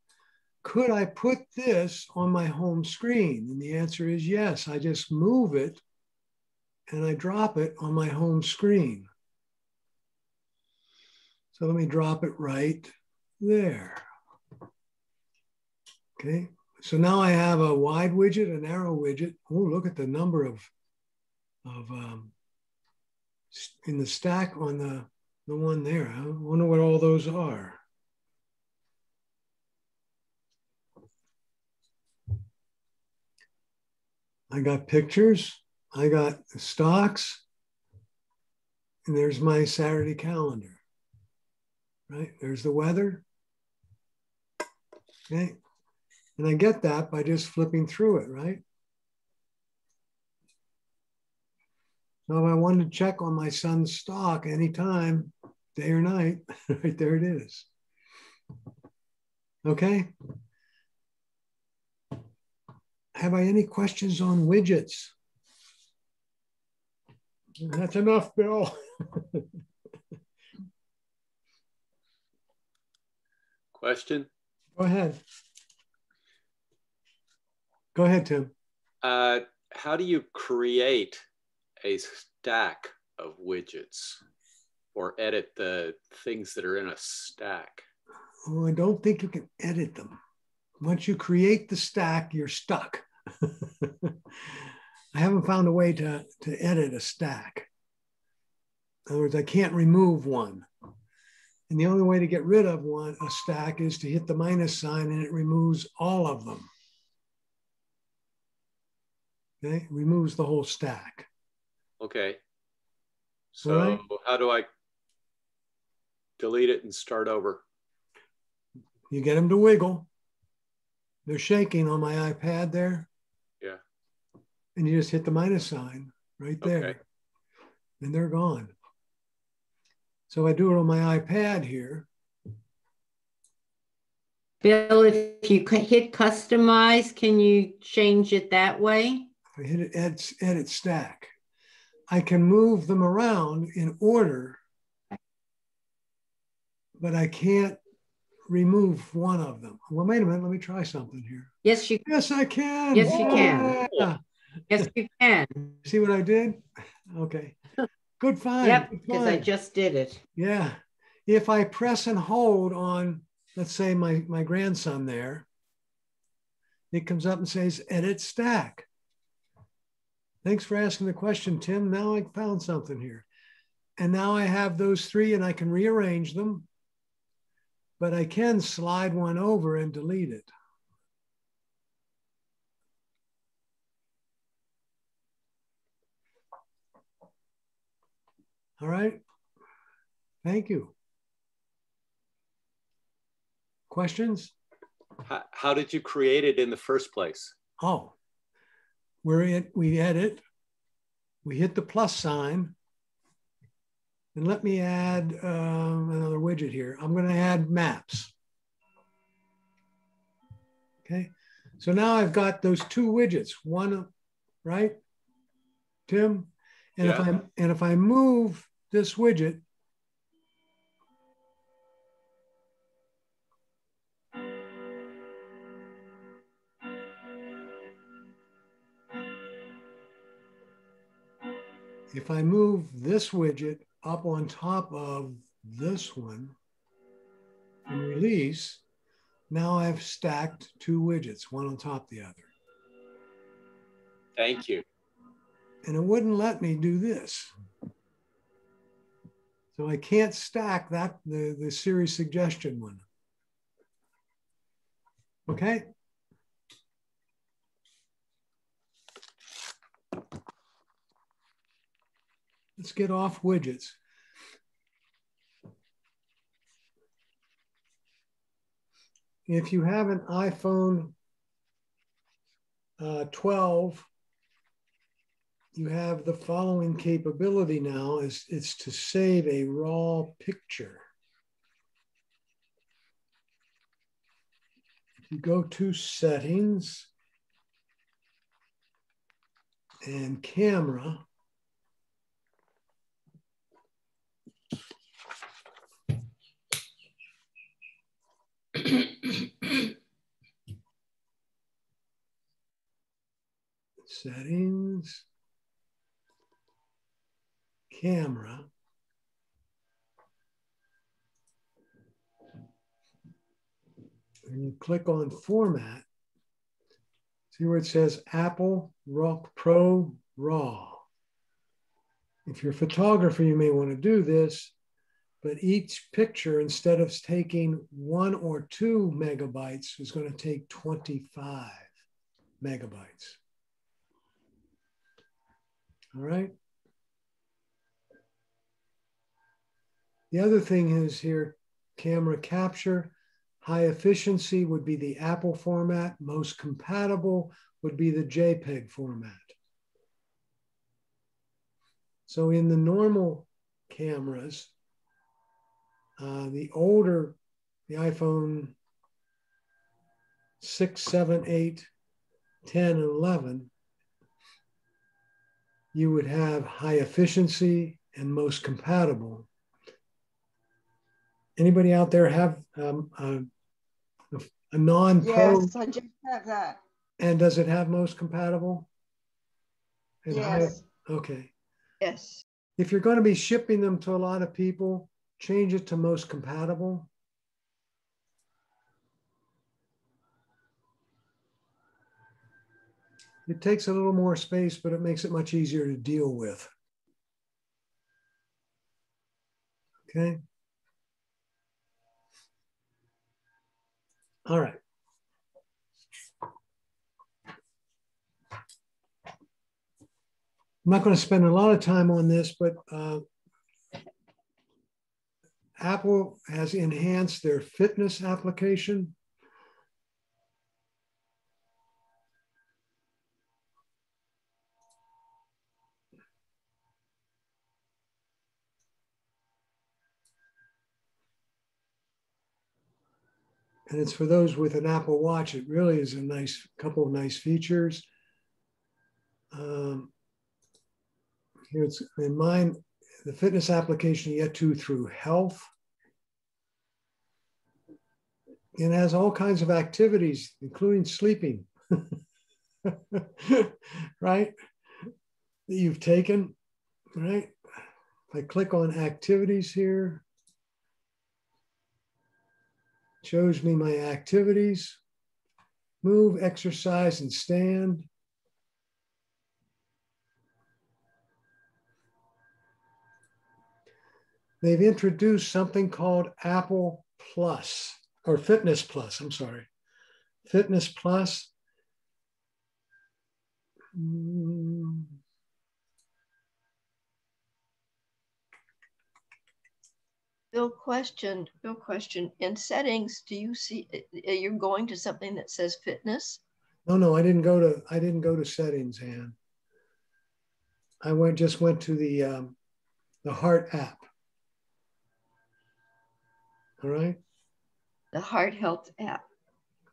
could I put this on my home screen? And the answer is yes. I just move it and I drop it on my home screen. So let me drop it right there. Okay, so now I have a wide widget, an arrow widget. Oh, look at the number of in the stack on the one there. I wonder what all those are. I got pictures, I got stocks, and there's my Saturday calendar. Right, there's the weather. Okay, and I get that by just flipping through it, right? So if I wanted to check on my son's stock anytime, day or night, right there it is. Okay. Have I any questions on widgets? That's enough, Bill. Question? Go ahead. Go ahead, Tim. How do you create a stack of widgets or edit the things that are in a stack? Oh, I don't think you can edit them. Once you create the stack, you're stuck. I haven't found a way to edit a stack. In other words, I can't remove one. And the only way to get rid of a stack is to hit the minus sign and it removes all of them. Okay, it removes the whole stack. Okay. So right. How do I delete it and start over? You get them to wiggle. They're shaking on my iPad there. Yeah. And you just hit the minus sign right there. Okay. And they're gone. So I do it on my iPad here. Bill, if you hit customize, can you change it that way? I hit it, edit stack. I can move them around in order, but I can't remove one of them. Well, wait a minute, let me try something here. Yes, you. Yes, I can. Yes, you can. Yeah. Yes, you can. See what I did? Okay. Good find. Yep, because I just did it. Yeah. If I press and hold on, let's say my grandson there, it comes up and says edit stack. Thanks for asking the question, Tim. Now I found something here. And now I have those three and I can rearrange them, but I can slide one over and delete it. All right. Thank you. Questions? How did you create it in the first place? Oh, we edit, we hit the plus sign, and let me add another widget here. I'm going to add maps. Okay, so now I've got those two widgets. One, right, Tim? And Yeah. if I move this widget, if I move this widget up on top of this one and release, now I've stacked two widgets, one on top of the other. Thank you. And it wouldn't let me do this. So I can't stack that, the series suggestion one. Okay. Let's get off widgets. If you have an iPhone 12, you have the following capability now, it's to save a raw picture. If you go to settings and camera, settings, camera, and you click on format, see where it says Apple Pro RAW. If you're a photographer, you may want to do this, but each picture, instead of taking 1 or 2 megabytes, is going to take 25 megabytes. All right. The other thing is here, camera capture. High efficiency would be the Apple format. Most compatible would be the JPEG format. So in the normal cameras, the older, the iPhone 6, 7, 8, 10, and 11, you would have high efficiency and most compatible. Anybody out there have a non-pro? Yes, I just have that. And does it have most compatible? And yes. Okay. Yes. If you're going to be shipping them to a lot of people, change it to most compatible. It takes a little more space, but it makes it much easier to deal with. Okay. All right. I'm not going to spend a lot of time on this, but Apple has enhanced their fitness application. And it's for those with an Apple Watch. It really is a nice couple of nice features. Here it's in mine, the fitness application you get to through health. It has all kinds of activities, including sleeping, right? That you've taken, right? If I click on activities here, it shows me my activities, move, exercise, and stand. They've introduced something called Apple Plus, or Fitness Plus, I'm sorry. Fitness Plus. Bill, question. In settings, do you see, you're going to something that says fitness? No, I didn't go to settings, Ann. I just went to the Heart app. All right. The Heart Health app,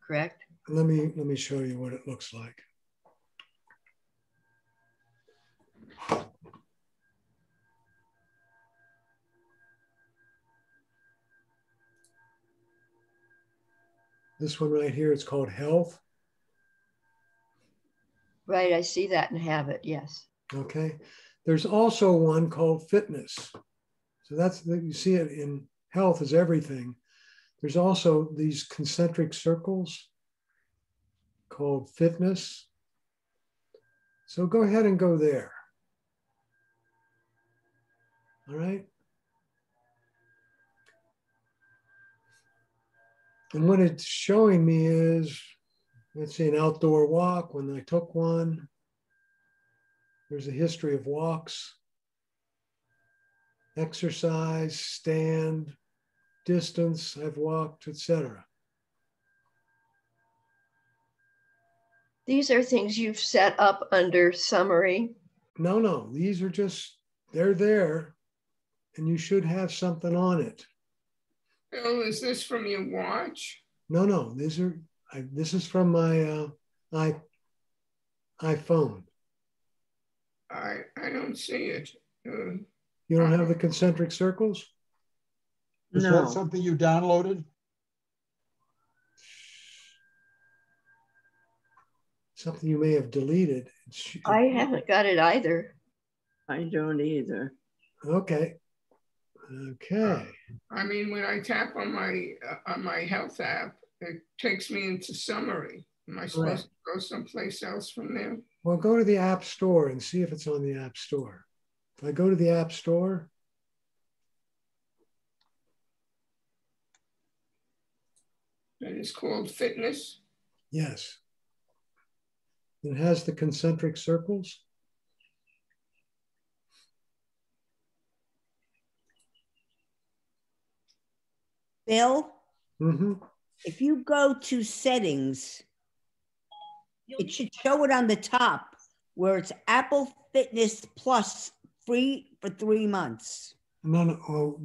correct? Let me show you what it looks like. This one right here, it's called Health. Right, I see that and have it, yes. Okay. There's also one called Fitness. So that's, you see it in Health is everything. There's also these concentric circles called Fitness. So go ahead and go there. All right. And what it's showing me is, let's see, an outdoor walk when I took one. There's a history of walks, exercise, stand, distance I've walked, etc. These are things you've set up under summary. No, these are just, they're there and you should have something on it. Bill, is this from your watch? No, this is from my iPhone. I don't see it. You don't have the concentric circles? Is that something you downloaded? Something you may have deleted. I haven't got it either. I don't either. Okay. I mean, when I tap on my health app, it takes me into summary. Am I supposed to go someplace else from there? Well, go to the App Store and see if it's on the App Store. If I go to the App Store, and it's called Fitness? Yes. It has the concentric circles. Bill, Mm-hmm. if you go to settings, it should show it on the top where it's Apple Fitness Plus free for 3 months. No,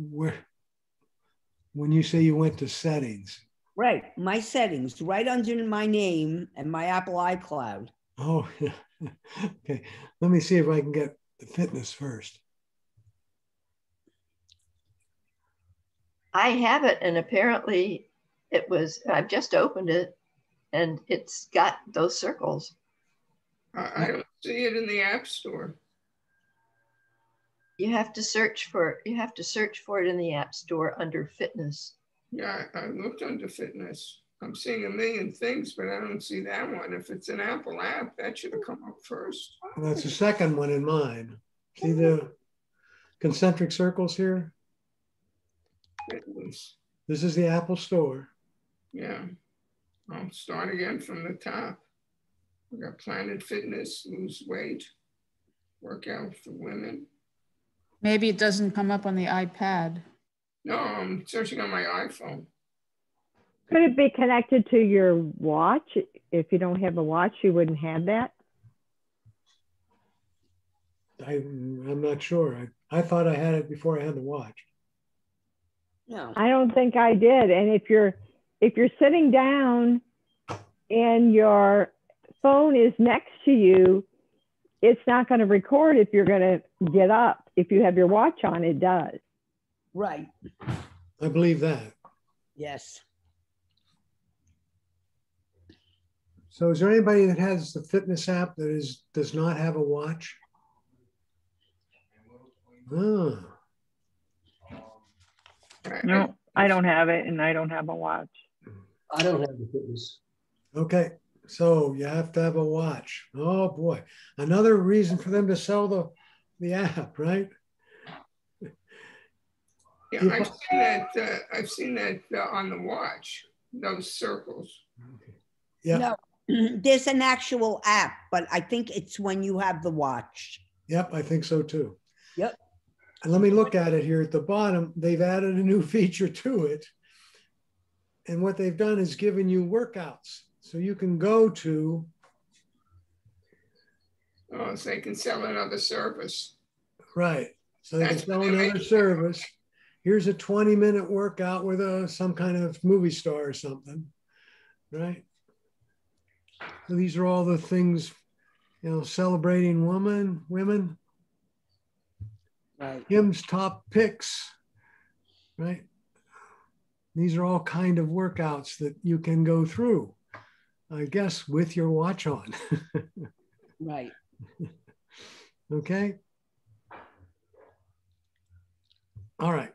when you say you went to settings. Right, my settings, right under my name and my Apple iCloud. Oh, okay. Let me see if I can get the fitness first. I have it, and apparently I've just opened it and it's got those circles. I don't see it in the App Store. You have to search for it in the App Store under Fitness. Yeah, I looked under Fitness. I'm seeing a million things, but I don't see that one. If it's an Apple app, that should have come up first. That's the second one in mine. See the concentric circles here? Fitness. This is the Apple Store. Yeah. I'll start again from the top. We got Planet Fitness, lose weight, workout for women. Maybe it doesn't come up on the iPad. No, I'm searching on my iPhone. Could it be connected to your watch? If you don't have a watch, you wouldn't have that? I'm not sure. I thought I had it before I had the watch. No. I don't think I did. And if you're sitting down and your phone is next to you, it's not going to record if you're going to get up. If you have your watch on, it does. Right. I believe that. Yes. So is there anybody that has the fitness app that does not have a watch? Oh. No, I don't have it, and I don't have a watch. I don't have the fitness. Okay, so you have to have a watch. Oh boy, another reason for them to sell the app, right? Yeah, I've seen that on the watch, those circles. Yeah. No, there's an actual app, but I think it's when you have the watch. Yep, I think so too. Yep. And let me look at it here at the bottom. They've added a new feature to it. And what they've done is given you workouts. So you can go to. Oh, so they can sell another service. Right. So they can sell another service. Here's a 20-minute workout with some kind of movie star or something. Right. So these are all the things, celebrating women. Right. Kim's top picks, right? These are all kind of workouts that you can go through, I guess, with your watch on. Right. Okay. All right.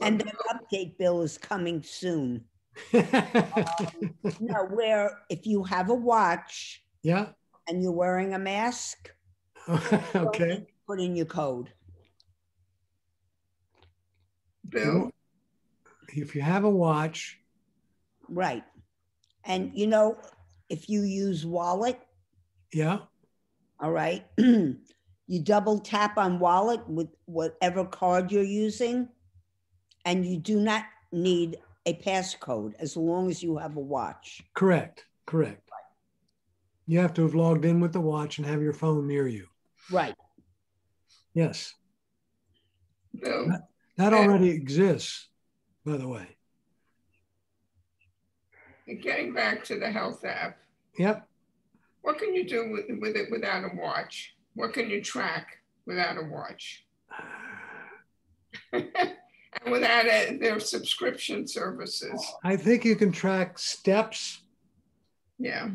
And the update bill is coming soon. No, where if you have a watch, yeah, and you're wearing a mask, okay, put in your code. Bill, if you have a watch, right, and if you use wallet, yeah, all right, you double tap on wallet with whatever card you're using, and you do not need a passcode as long as you have a watch. Correct. You have to have logged in with the watch and have your phone near you. Right. Yes. Bill, that already exists, by the way. Getting back to the health app. Yep. What can you do with it without a watch? What can you track without a watch? And without their subscription services. I think you can track steps. Yeah.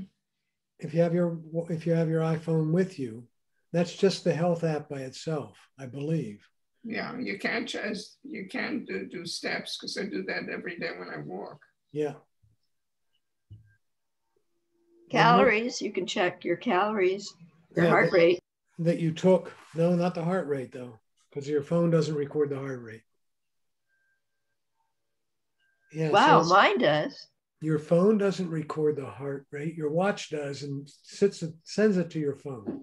If you have your iPhone with you, that's just the health app by itself, I believe. Yeah, you can do steps because I do that every day when I walk. Yeah. Calories, you can check your calories, your heart rate. That you took. No, not the heart rate though, because your phone doesn't record the heart rate. Yeah, wow, so mine does. Your phone doesn't record the heart rate. Your watch does and sends it to your phone.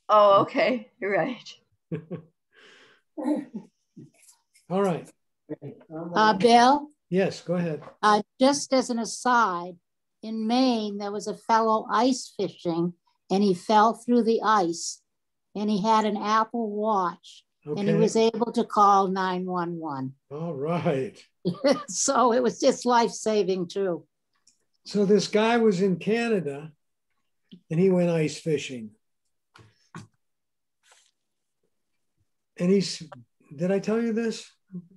Oh, okay. You're right. All right. Bill? Yes, go ahead. Just as an aside, in Maine, there was a fellow ice fishing and he fell through the ice and he had an Apple Watch. Okay. And he was able to call 911. All right. So it was just life-saving too. So this guy was in Canada and he went ice fishing. And did I tell you this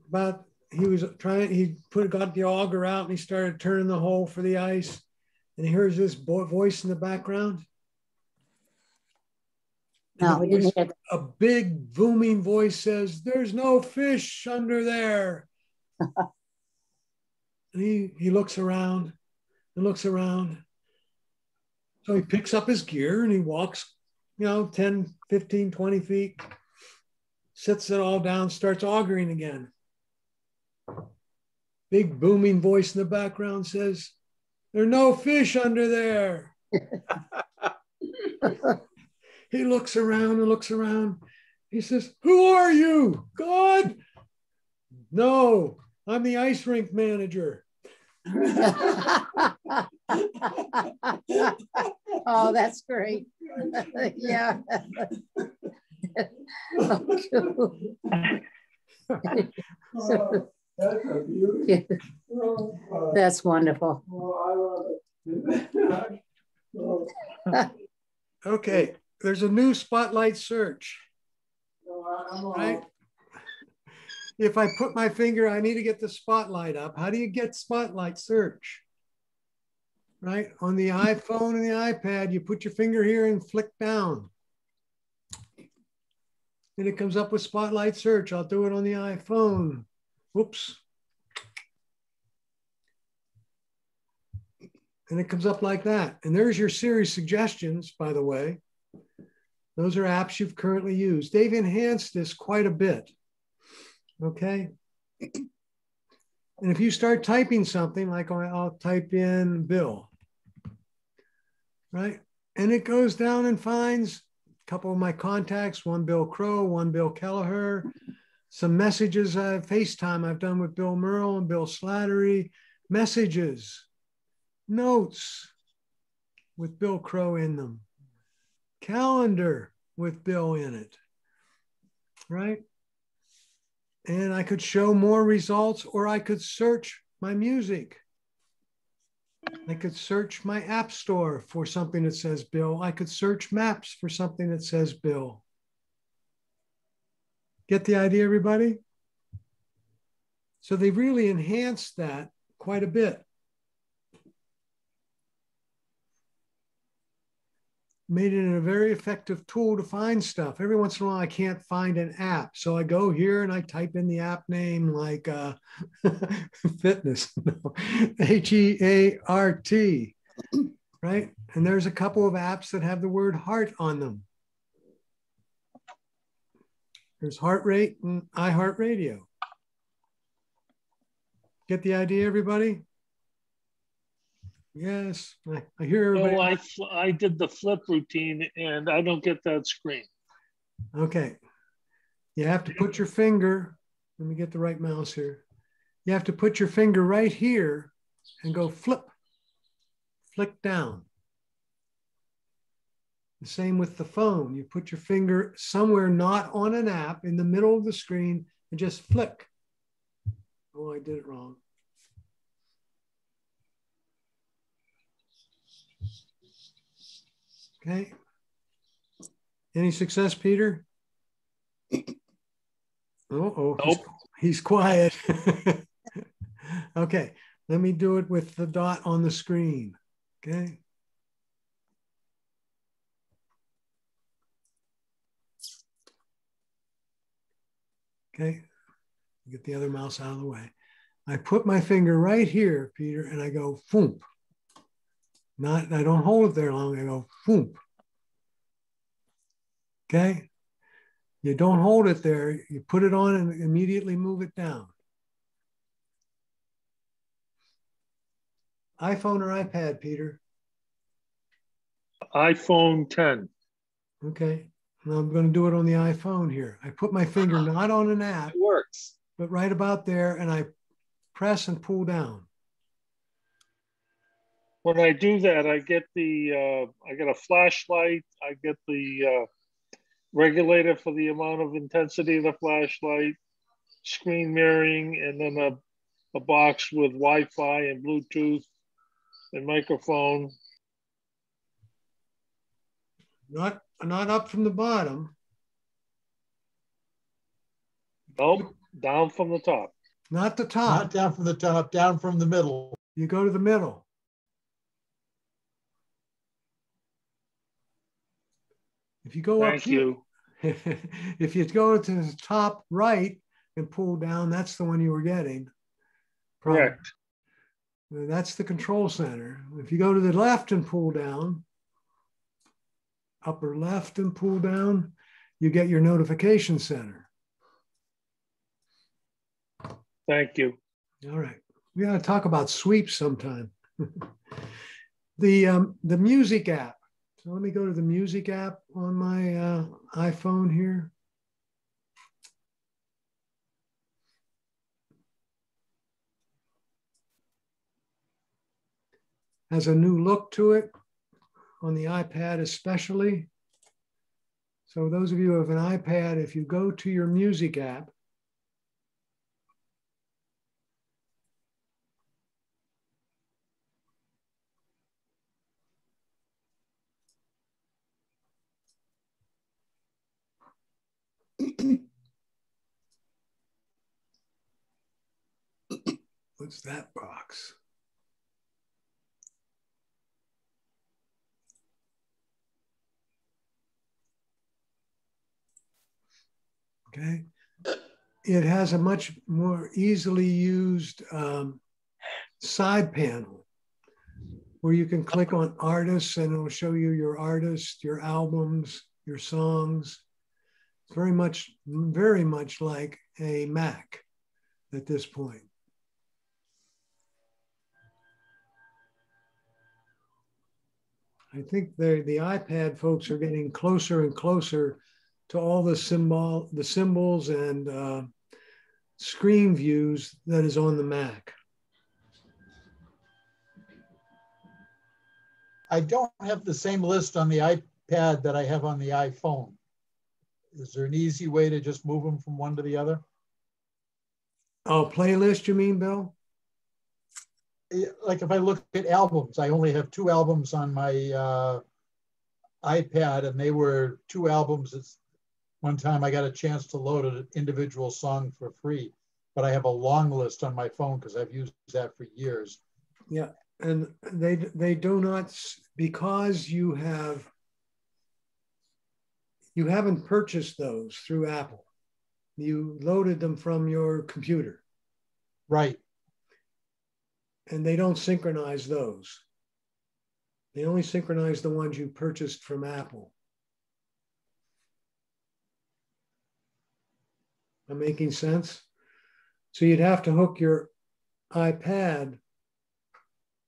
about, he got the auger out and he started turning the hole for the ice and he hears this voice in the background. No, we didn't hear that. A big booming voice says, "There's no fish under there." And he looks around and looks around. So he picks up his gear and he walks, 10, 15, 20 feet, sets it all down, starts augering again. big booming voice in the background says, "There are no fish under there." He looks around and looks around. He says, "Who are you? God?" "No, I'm the ice rink manager." Oh, that's great. Yeah. That's a beauty. That's wonderful. Okay, there's a new spotlight search. Right? If I put my finger, I need to get the spotlight up. How do you get spotlight search? Right? On the iPhone and the iPad, you put your finger here and flick down. And it comes up with spotlight search. I'll do it on the iPhone. Whoops. And it comes up like that. And there's your Siri suggestions, by the way. Those are apps you've currently used. They've enhanced this quite a bit. Okay. And if you start typing something, like I'll type in Bill, right? And it goes down and finds a couple of my contacts, one Bill Crow, one Bill Kelleher, some messages, FaceTime I've done with Bill Merle and Bill Slattery, messages, notes with Bill Crow in them, calendar with Bill in it, right? And I could show more results, or I could search my music. I could search my app store for something that says Bill. I could search maps for something that says Bill. Get the idea, everybody? So they've really enhanced that quite a bit. Made it a very effective tool to find stuff. Every once in a while, I can't find an app. So I go here and I type in the app name like fitness, H-E-A-R-T, right? And there's a couple of apps that have the word heart on them. There's Heart Rate and iHeartRadio. Get the idea, everybody? Yes, I hear everybody. Well, I did the flip routine and I don't get that screen. Okay. You have to put your finger, let me get the right mouse here. You have to put your finger right here and go flip, flick down. The same with the phone. You put your finger somewhere not on an app in the middle of the screen and just flick. Oh, I did it wrong. Okay. Any success, Peter? Uh-oh, nope. He's quiet. Okay, let me do it with the dot on the screen. Okay. Okay, get the other mouse out of the way. I put my finger right here, Peter, and I go foomp. I don't hold it there long, I go foomp. Okay? You don't hold it there, you put it on and immediately move it down. iPhone or iPad, Peter? iPhone 10. Okay, now I'm going to do it on the iPhone here. I put my finger not on an app, it works, but right about there, and I press and pull down. When I do that, I get I get a flashlight. I get the regulator for the amount of intensity of the flashlight, screen mirroring, and then a box with Wi-Fi and Bluetooth and microphone. Not up from the bottom. Nope, down from the top. Not the top. Not down from the top, down from the middle. You go to the middle. If you go up here, if you go to the top right and pull down, that's the one you were getting. Correct. That's the control center. If you go to the left and pull down, upper left and pull down, you get your notification center. Thank you. All right. We got to talk about sweeps sometime. The music app. So let me go to the music app on my iPhone here. Has a new look to it on the iPad especially. So those of you who have an iPad, if you go to your music app, what's that box? Okay. It has a much more easily used side panel where you can click on artists and it'll show you your artists, your albums, your songs. It's very much like a Mac at this point. I think the iPad folks are getting closer and closer to all the symbols and screen views that is on the Mac. I don't have the same list on the iPad that I have on the iPhone. Is there an easy way to just move them from one to the other? Oh, playlist, you mean, Bill? Like if I look at albums, I only have 2 albums on my iPad, and they were 2 albums. One time I got a chance to load an individual song for free, but I have a long list on my phone because I've used that for years. Yeah, and they do not, because you haven't purchased those through Apple. You loaded them from your computer. Right. And they don't synchronize those. They only synchronize the ones you purchased from Apple. Am I making sense? So you'd have to hook your iPad.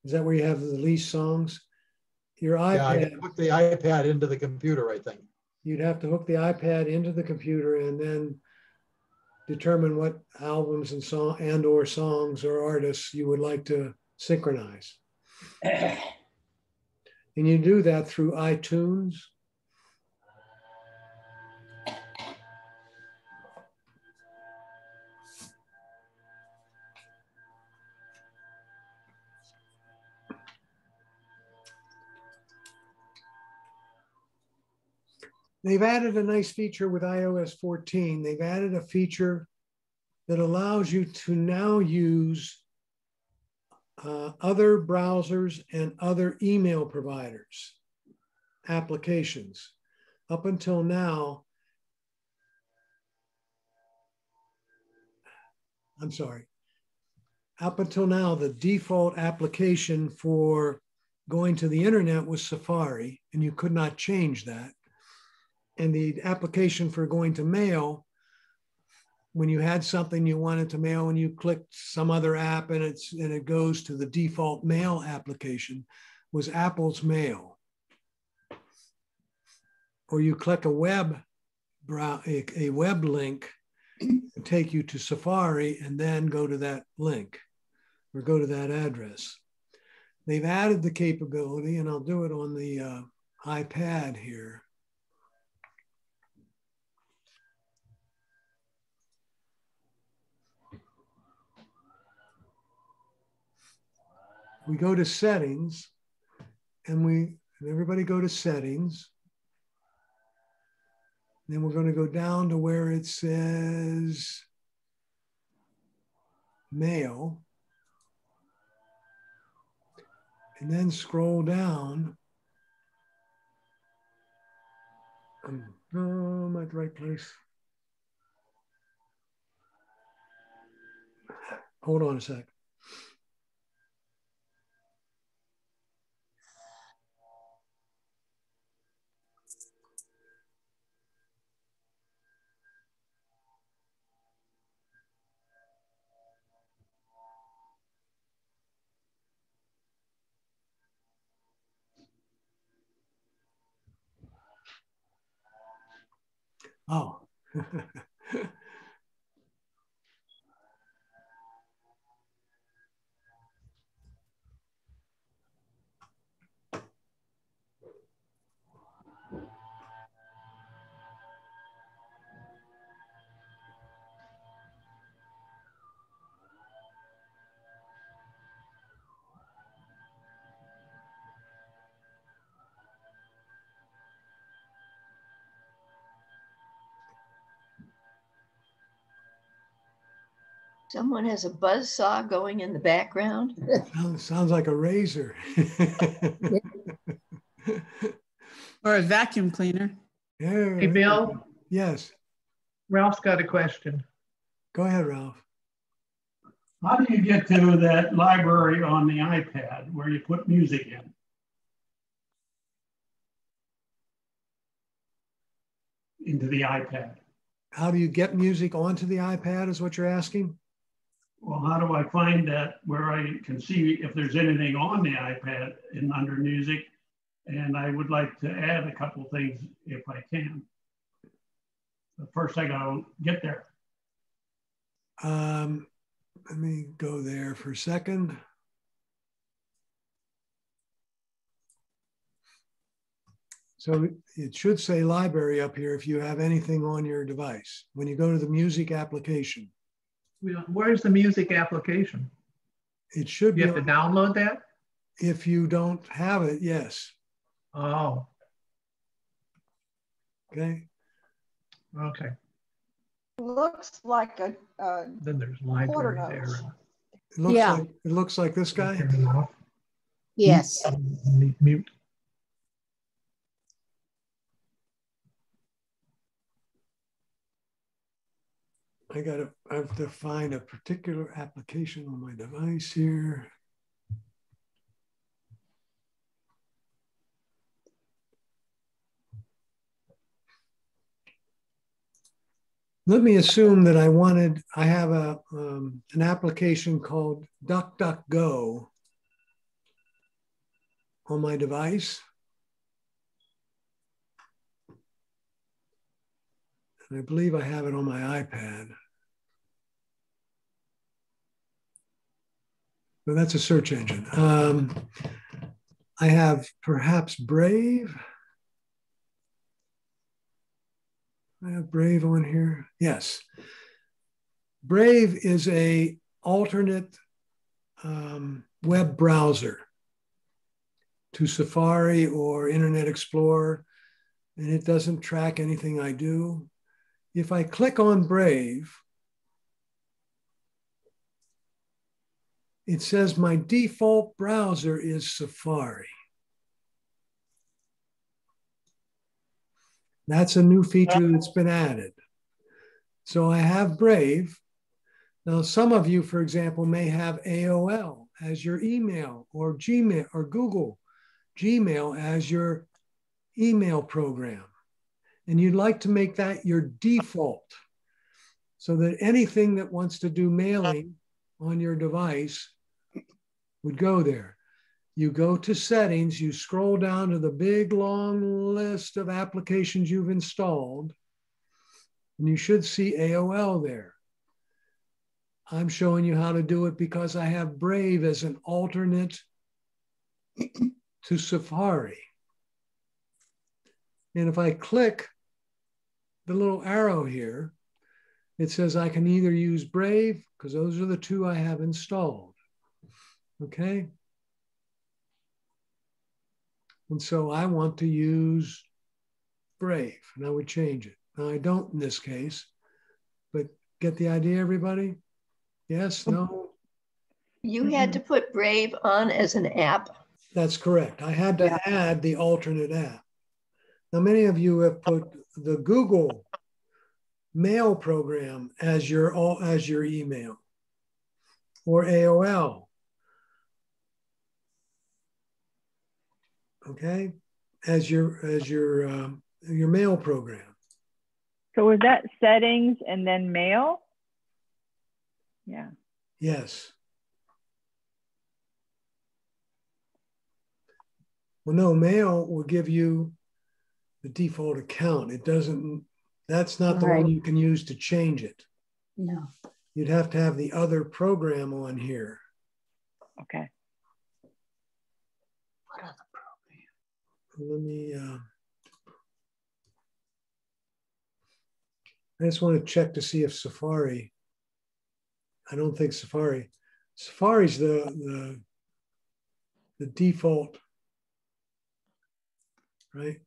Is that where you have the least songs? Your iPad. Yeah, I hook the iPad into the computer, I think. You'd have to hook the iPad into the computer and then determine what albums and or songs or artists you would like to synchronize. And you do that through iTunes. They've added a nice feature with iOS 14. They've added a feature that allows you to now use other browsers and other email providers applications. Up until now, the default application for going to the internet was Safari, and you could not change that. And the application for going to mail, when you had something you wanted to mail and you clicked some other app and it goes to the default mail application, was Apple's Mail. Or you click a web link to take you to Safari and then go to that link or go to that address. They've added the capability, and I'll do it on the iPad here. We go to settings, and everybody go to settings. Then we're going to go down to where it says mail. And then scroll down. No, I'm at the right place. Hold on a sec. Oh. Someone has a buzz saw going in the background. Sounds like a razor. Or a vacuum cleaner. Yeah. Hey, Bill. Yes. Ralph's got a question. Go ahead, Ralph. How do you get to that library on the iPad where you put music in? Into the iPad. How do you get music onto the iPad is what you're asking? Well, how do I find that where I can see if there's anything on the iPad and under music? And I would like to add a couple things if I can. But first, I gotta get there. Let me go there for a second. So it should say library up here if you have anything on your device. When you go to the music application. Where's the music application? It should be. You have to download that? If you don't have it, yes. Oh. Okay. Okay. Looks like a then there's quarter library notes. there. It looks like this guy. Turn it off. Yes. Mute. I have to find a particular application on my device here. Let me assume that I have an application called DuckDuckGo on my device. And I believe I have it on my iPad. But that's a search engine. I have perhaps Brave. I have Brave on here. Yes. Brave is a alternate web browser to Safari or Internet Explorer, and it doesn't track anything I do. If I click on Brave, it says my default browser is Safari. That's a new feature that's been added. So I have Brave. Now, some of you, for example, may have AOL as your email, or Gmail, or Google Gmail as your email program. And you'd like to make that your default so that anything that wants to do mailing on your device would go there. You go to settings, you scroll down to the big long list of applications you've installed, and you should see AOL there. I'm showing you how to do it because I have Brave as an alternate to Safari. And if I click the little arrow here, it says I can either use Brave, because those are the two I have installed. Okay. And so I want to use Brave, and I would change it. Now I don't in this case, but get the idea, everybody? Yes, no? You had to put Brave on as an app. That's correct. I had to add the alternate app. Now, many of you have put the Google Mail program as your email, or AOL. Okay, as your mail program. So is that settings and then mail? Yeah. Yes. Well, no, mail will give you the default account. It doesn't That's not the one you can use to change it. No. You'd have to have the other program on here. Okay. What other program? Let me, I just want to check to see if Safari, I don't think Safari's the default, right?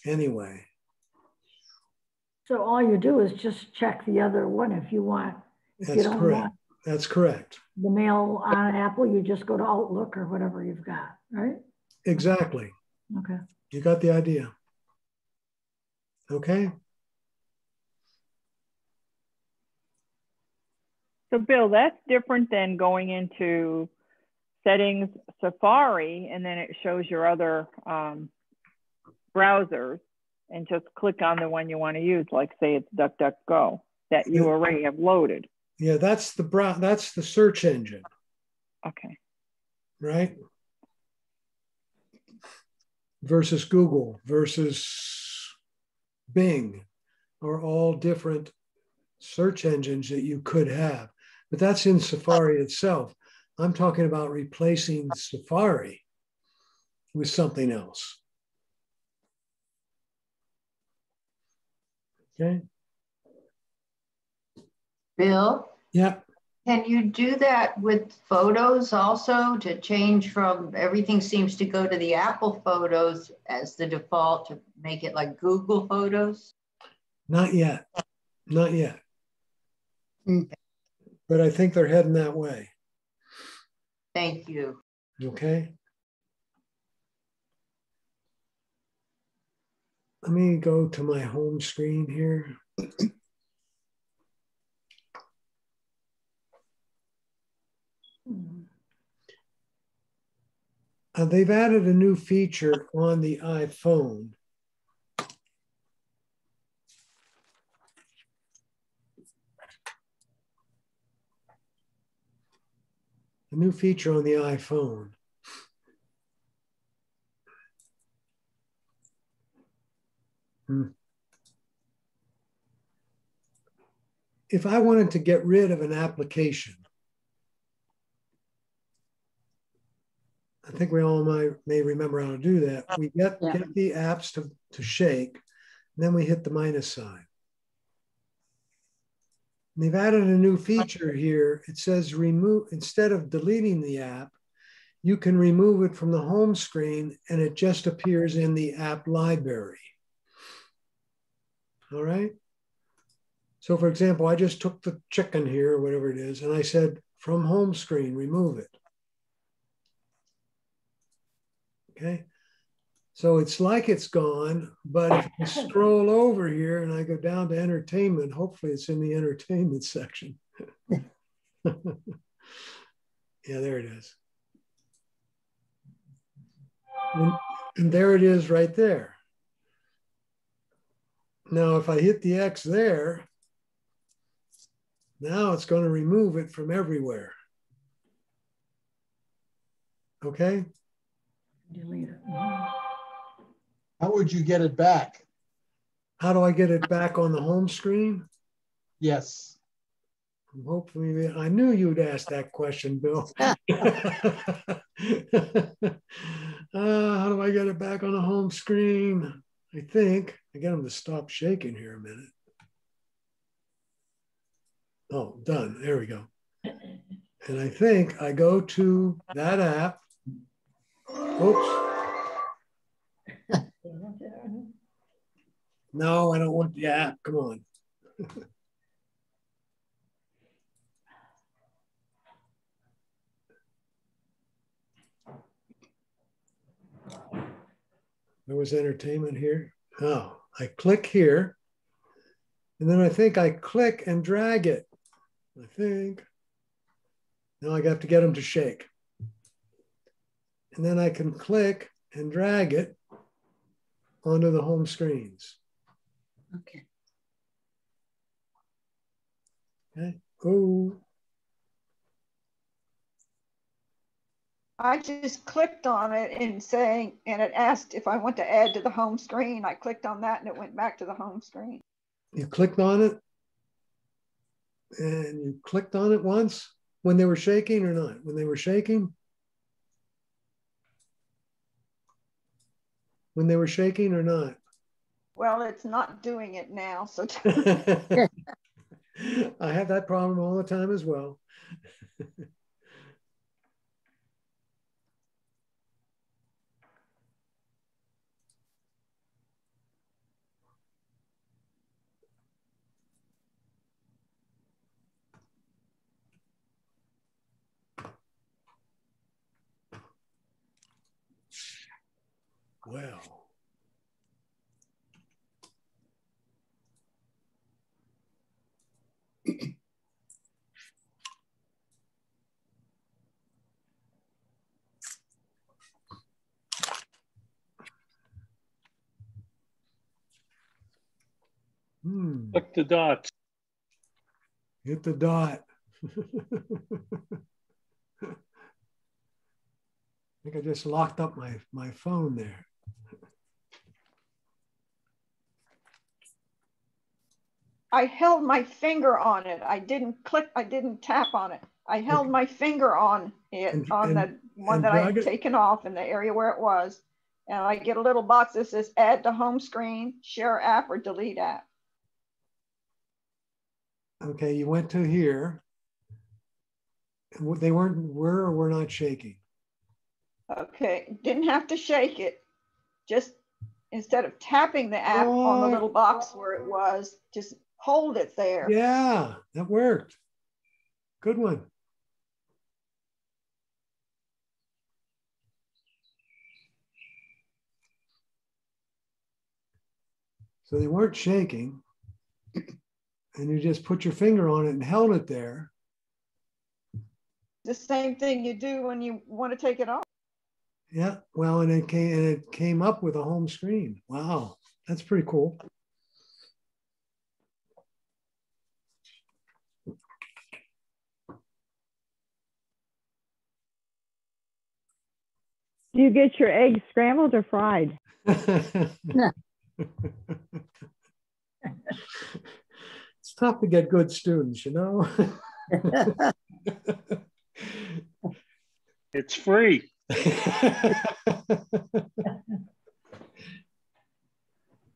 Anyway. So all you do is just check the other one if you want. If you That's don't correct. want That's correct. the mail on Apple, you just go to Outlook or whatever you've got, right? Exactly. Okay. You got the idea. Okay. So Bill, that's different than going into settings Safari and then it shows your other browsers and just click on the one you want to use, like say it's DuckDuckGo that you already have loaded. Yeah, that's the search engine. Okay. Right? Versus Google versus Bing are all different search engines that you could have. But that's in Safari itself. I'm talking about replacing Safari with something else. Okay. Bill? Yeah. Can you do that with photos also to change from everything seems to go to the Apple Photos as the default to make it like Google Photos? Not yet. Not yet. Okay. But I think they're heading that way. Thank you. Okay. Let me go to my home screen here. They've added a new feature on the iPhone. A new feature on the iPhone. If I wanted to get rid of an application, I think we all may remember how to do that. We get the apps to shake, then we hit the minus sign. And they've added a new feature here. It says remove, instead of deleting the app, you can remove it from the home screen and it just appears in the app library. All right. So for example, I just took the chicken here or whatever it is, and I said from home screen, remove it. Okay. So it's like it's gone, but if I scroll over here and I go down to entertainment, hopefully it's in the entertainment section. Yeah, there it is. And there it is right there. Now, if I hit the X there, now it's going to remove it from everywhere. Okay? Delete it. How would you get it back? How do I get it back on the home screen? Yes. Hopefully, I knew you'd ask that question, Bill. How do I get it back on the home screen? I think I get them to stop shaking here a minute. Oh, done. There we go. And I think I go to that app. Oops. No, I don't want the app. Come on. There was entertainment here. Oh, I click here. And then I think I click and drag it. I think. Now I have to get them to shake. And then I can click and drag it onto the home screens. Okay. Okay. Oh. I just clicked on it and it asked if I want to add to the home screen. I clicked on that and it went back to the home screen. You clicked on it and you clicked on it once when they were shaking or not? When they were shaking? When they were shaking or not? Well, it's not doing it now. So I have that problem all the time as well. Well. Click the dots. Hit the dot. I think I just locked up my phone there. I held my finger on it. I didn't tap on it. I held my finger on it, the one that I had taken off in the area where it was. And I get a little box that says add to home screen, share app, or delete app. Okay, you went to here. They were or were not shaking. Okay, didn't have to shake it. Just instead of tapping the app on the little box where it was, just hold it there. Yeah, that worked. Good one. So they weren't shaking, and you just put your finger on it and held it there. The same thing you do when you want to take it off. Yeah, well, and it came up with a home screen. Wow, that's pretty cool. Do you get your eggs scrambled or fried? It's tough to get good students, you know. It's free.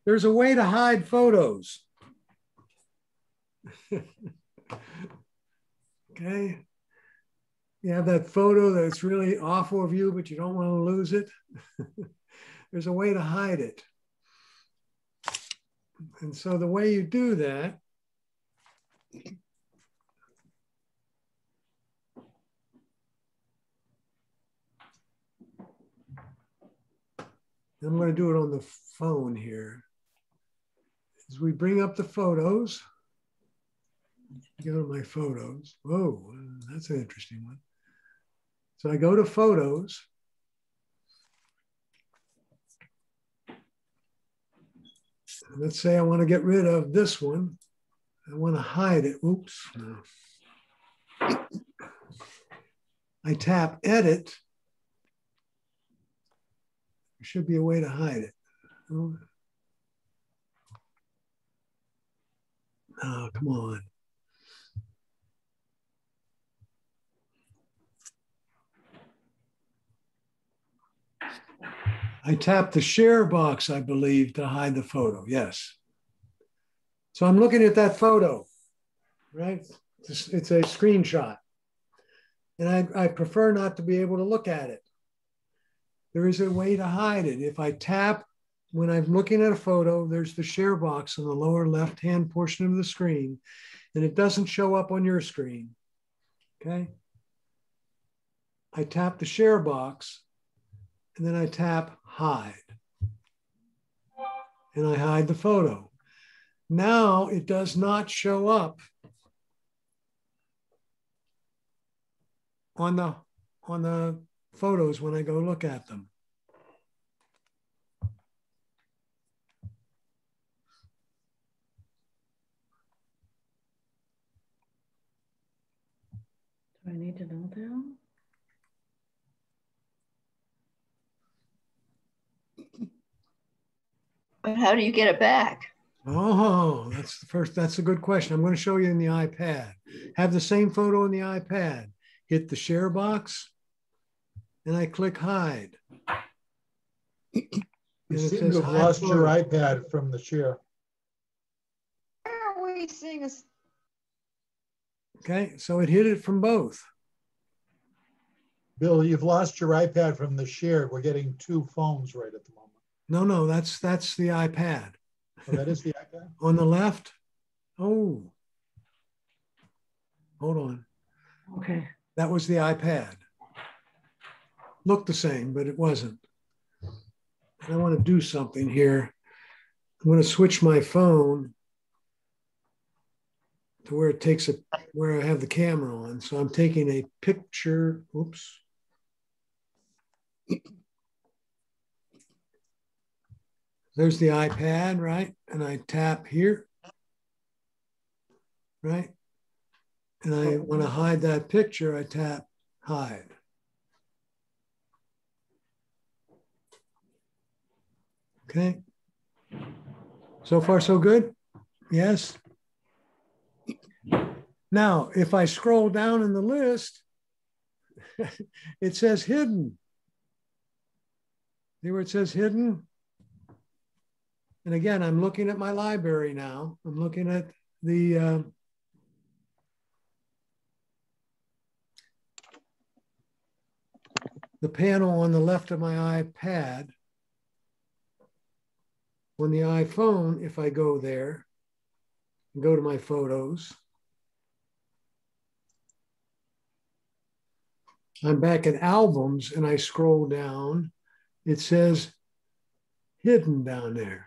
There's a way to hide photos. Okay. You have that photo that's really awful of you, but you don't want to lose it. There's a way to hide it. And so the way you do that, I'm going to do it on the phone here, is we bring up the photos. Go to my photos. Whoa, that's an interesting one. So I go to photos. Let's say I want to get rid of this one. I want to hide it. Oops. No. I tap edit. There should be a way to hide it. Oh, come on. I tap the share box, I believe, to hide the photo. Yes. So I'm looking at that photo, right? It's a screenshot. And I prefer not to be able to look at it. There is a way to hide it. If I tap, when I'm looking at a photo, there's the share box on the lower left-hand portion of the screen, and it doesn't show up on your screen, okay? I tap the share box, and then I tap hide. And I hide the photo. Now it does not show up on the photos when I go look at them. Do I need to know that? But how do you get it back? Oh, that's a good question. I'm going to show you in the iPad. Have the same photo in the iPad. Hit the share box and I click hide. You seem to have lost your iPad from the share. Why are we seeing this? Okay, so it hid it from both. Bill, you've lost your iPad from the share. We're getting two phones right at the moment. No, that's the iPad. Oh, that is the iPad? On the left. Oh, hold on. Okay. That was the iPad. Looked the same, but it wasn't. And I want to do something here. I'm going to switch my phone to where it takes where I have the camera on. So I'm taking a picture. Oops. There's the iPad, right? And I tap here, right? And I want to hide that picture, I tap hide. Okay. So far, so good? Yes. Now, if I scroll down in the list, it says hidden. See where it says hidden? And again, I'm looking at my library now. I'm looking at the panel on the left of my iPad. On the iPhone, if I go there, and go to my photos, I'm back at albums and I scroll down. It says hidden down there.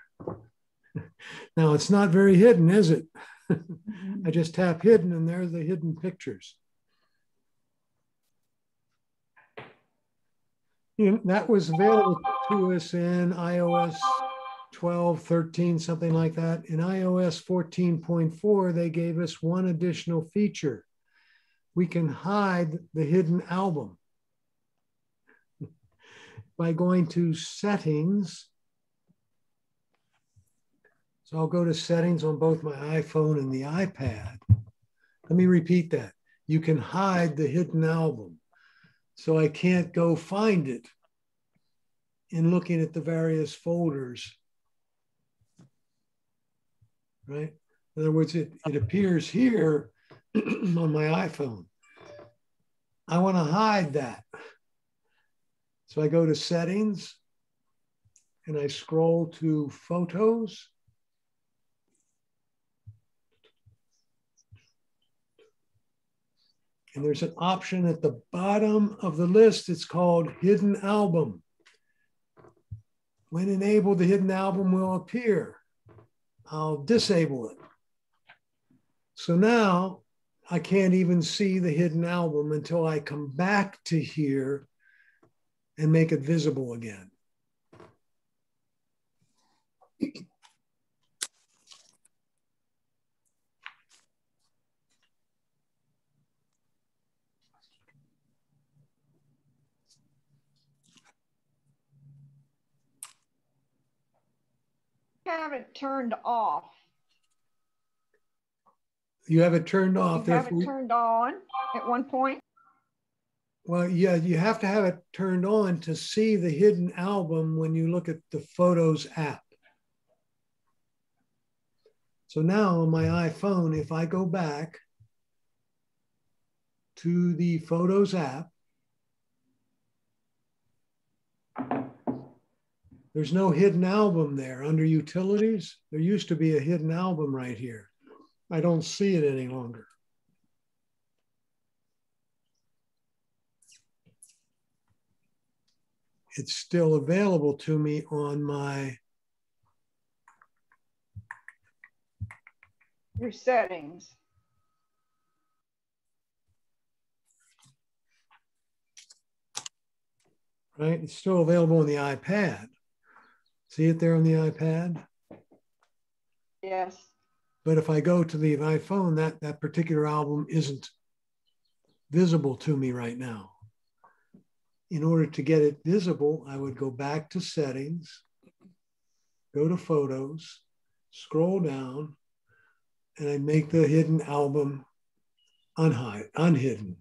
Now it's not very hidden, is it? I just tap hidden and there's the hidden pictures. That was available to us in iOS 12, 13, something like that. In iOS 14.4, they gave us one additional feature. We can hide the hidden album by going to settings. So I'll go to settings on both my iPhone and the iPad. Let me repeat that. You can hide the hidden album. So I can't go find it in looking at the various folders, right? In other words, it appears here on my iPhone. I want to hide that. So I go to settings and I scroll to photos. And there's an option at the bottom of the list. It's called Hidden Album. When enabled, the hidden album will appear. I'll disable it. So now I can't even see the hidden album until I come back to here and make it visible again. Have it turned off. You have it turned off. You have it turned on at one point? Well, yeah, you have to have it turned on to see the hidden album when you look at the Photos app. So now on my iPhone, if I go back to the Photos app, there's no hidden album there under utilities. There used to be a hidden album right here. I don't see it any longer. It's still available to me on my your settings. Right? It's still available on the iPad. See it there on the iPad? Yes. But if I go to the iPhone, that particular album isn't visible to me right now. In order to get it visible, I would go back to settings. go to photos, scroll down, and I make the hidden album unhidden.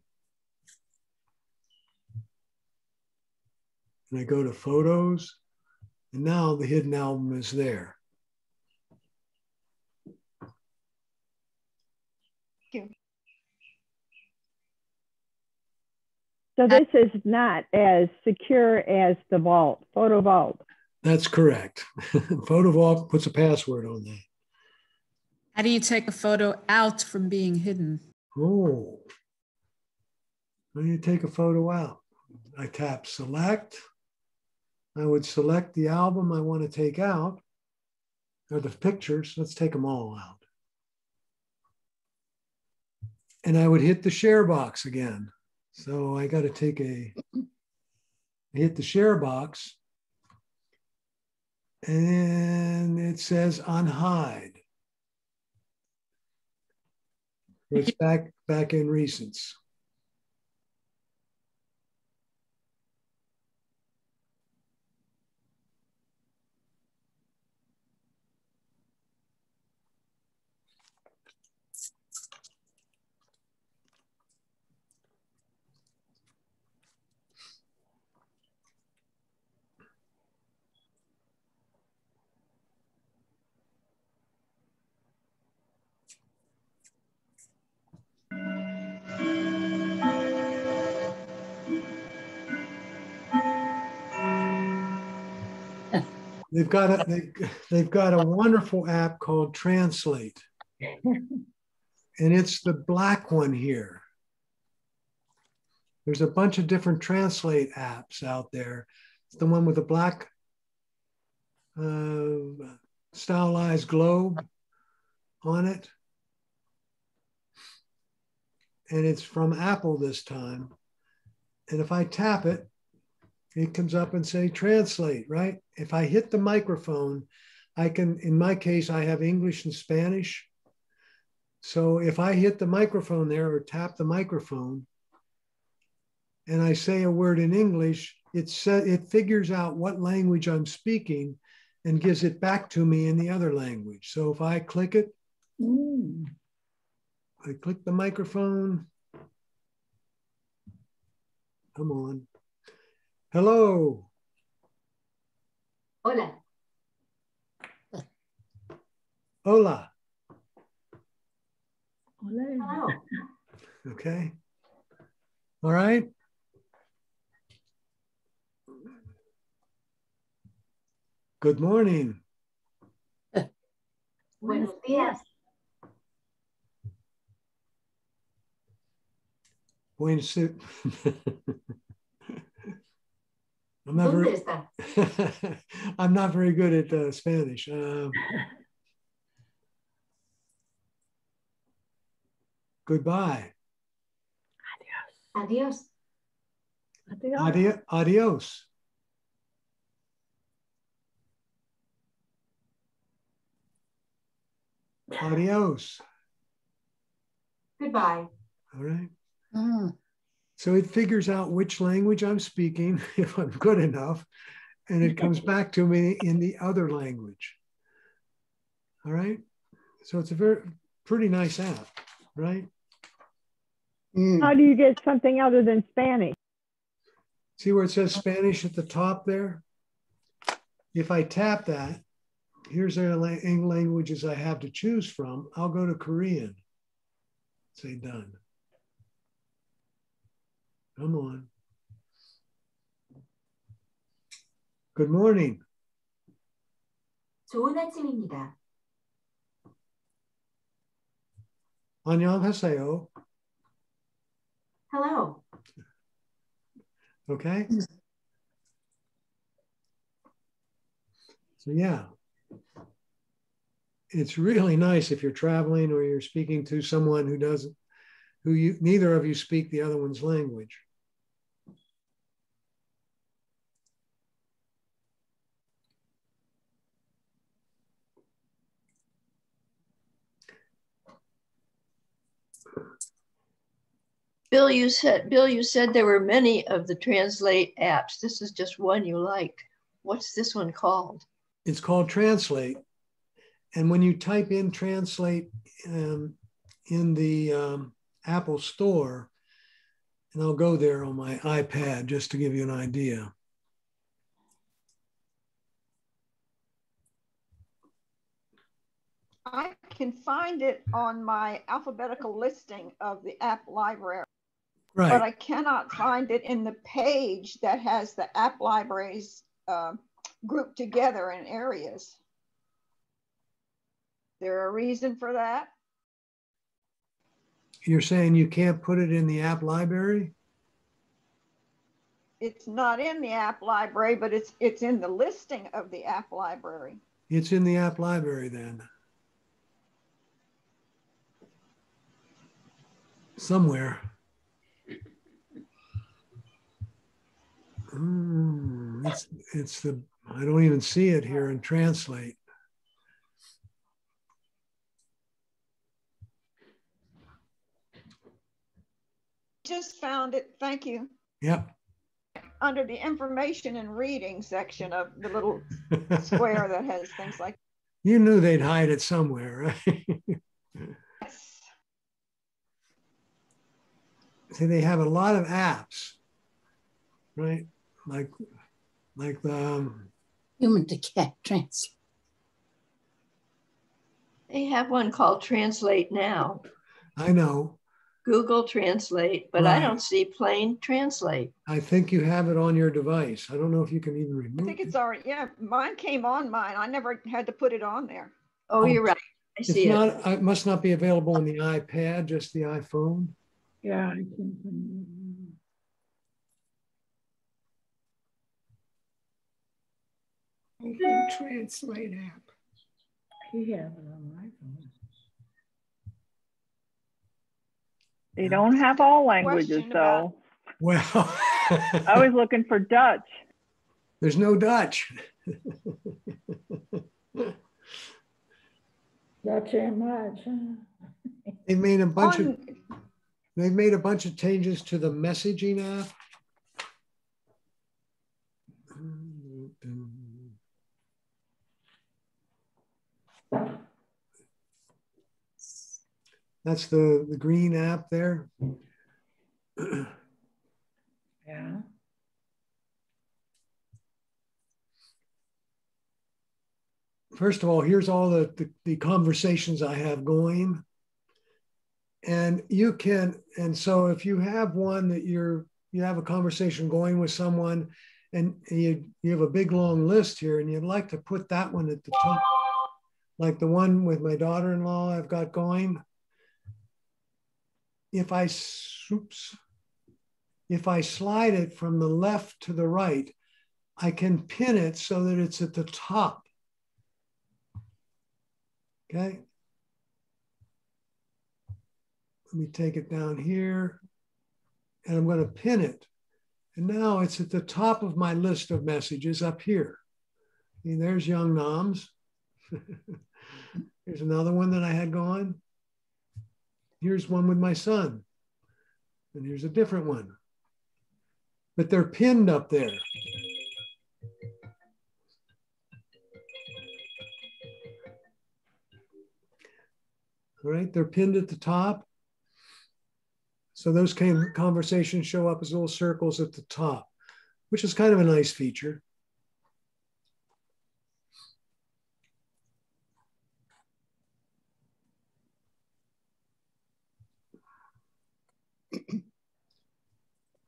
And I go to photos, and now the hidden album is there. So this is not as secure as the vault, Photo Vault. That's correct. Photo Vault puts a password on that. How do you take a photo out from being hidden? Oh, how do you take a photo out? I tap select. I would select the album I want to take out, or the pictures. Let's take them all out. And I would hit the share box again. So I got to hit the share box, and it says unhide. It's back in recents. They've got a wonderful app called Translate. And it's the black one here. There's a bunch of different Translate apps out there. It's the one with the black stylized globe on it. And it's from Apple this time. And if I tap it, it comes up and say translate, right? If I hit the microphone, I can, in my case, I have English and Spanish. So if I hit the microphone there or tap the microphone and I say a word in English, it figures out what language I'm speaking and gives it back to me in the other language. So if I click it, I click the microphone. Come on. Hello. Hola. Hola. Hello. Okay. All right. Good morning. Buenos días. Buenos ¿Dónde está? I'm not very good at Spanish. Goodbye. Adiós. Adios. Adios. Goodbye. All right. So it figures out which language I'm speaking, if I'm good enough, and it comes back to me in the other language. All right. So it's a pretty nice app, right? How do you get something other than Spanish? See where it says Spanish at the top there? If I tap that, here's the languages I have to choose from. I'll go to Korean. Say done. Come on. Good morning. 좋은 아침입니다. 안녕하세요. Hello. Okay. So yeah, it's really nice if you're traveling or you're speaking to someone neither of you speak the other one's language. Bill, you said there were many of the Translate apps. This is just one you like. What's this one called? It's called Translate. And when you type in Translate in the Apple Store, and I'll go there on my iPad just to give you an idea. I can find it on my alphabetical listing of the app library, right, but I cannot find it in the page that has the app libraries grouped together in areas. There a reason for that? You're saying you can't put it in the app library? It's not in the app library, but it's in the listing of the app library. It's in the app library then. Somewhere. It's the, I don't even see it here in Translate. Just found it, thank you. Yep. Under the information and reading section of the little square that has things like. You knew they'd hide it somewhere, right? Yes. See, they have a lot of apps, right? Like the Human to cat translate. They have one called Translate Now. I know. Google Translate, but right. I don't see plain Translate. I think you have it on your device. I don't know if you can even remove it. I think it's already, yeah, mine came on mine. I never had to put it on there. Oh, you're right. I see it's not, it must not be available on the iPad, just the iPhone. Yeah, I can. Google Translate app. He has it on my phone. They don't have all languages, though. Well, I was looking for Dutch. There's no Dutch. Dutch ain't much. They've made a bunch of changes to the messaging app. That's the green app there. Yeah. First of all, here's all the conversations I have going. And you can, and so if you have one that you have a conversation going with someone and you have a big long list here and you'd like to put that one at the top, like the one with my daughter-in-law I've got going. If I slide it from the left to the right, I can pin it so that it's at the top. Okay. Let me take it down here and I'm going to pin it. And now it's at the top of my list of messages up here. And there's Young Noms. Here's another one that I had going. Here's one with my son. And here's a different one. But they're pinned up there. All right, they're pinned at the top. So those conversations show up as little circles at the top, which is kind of a nice feature.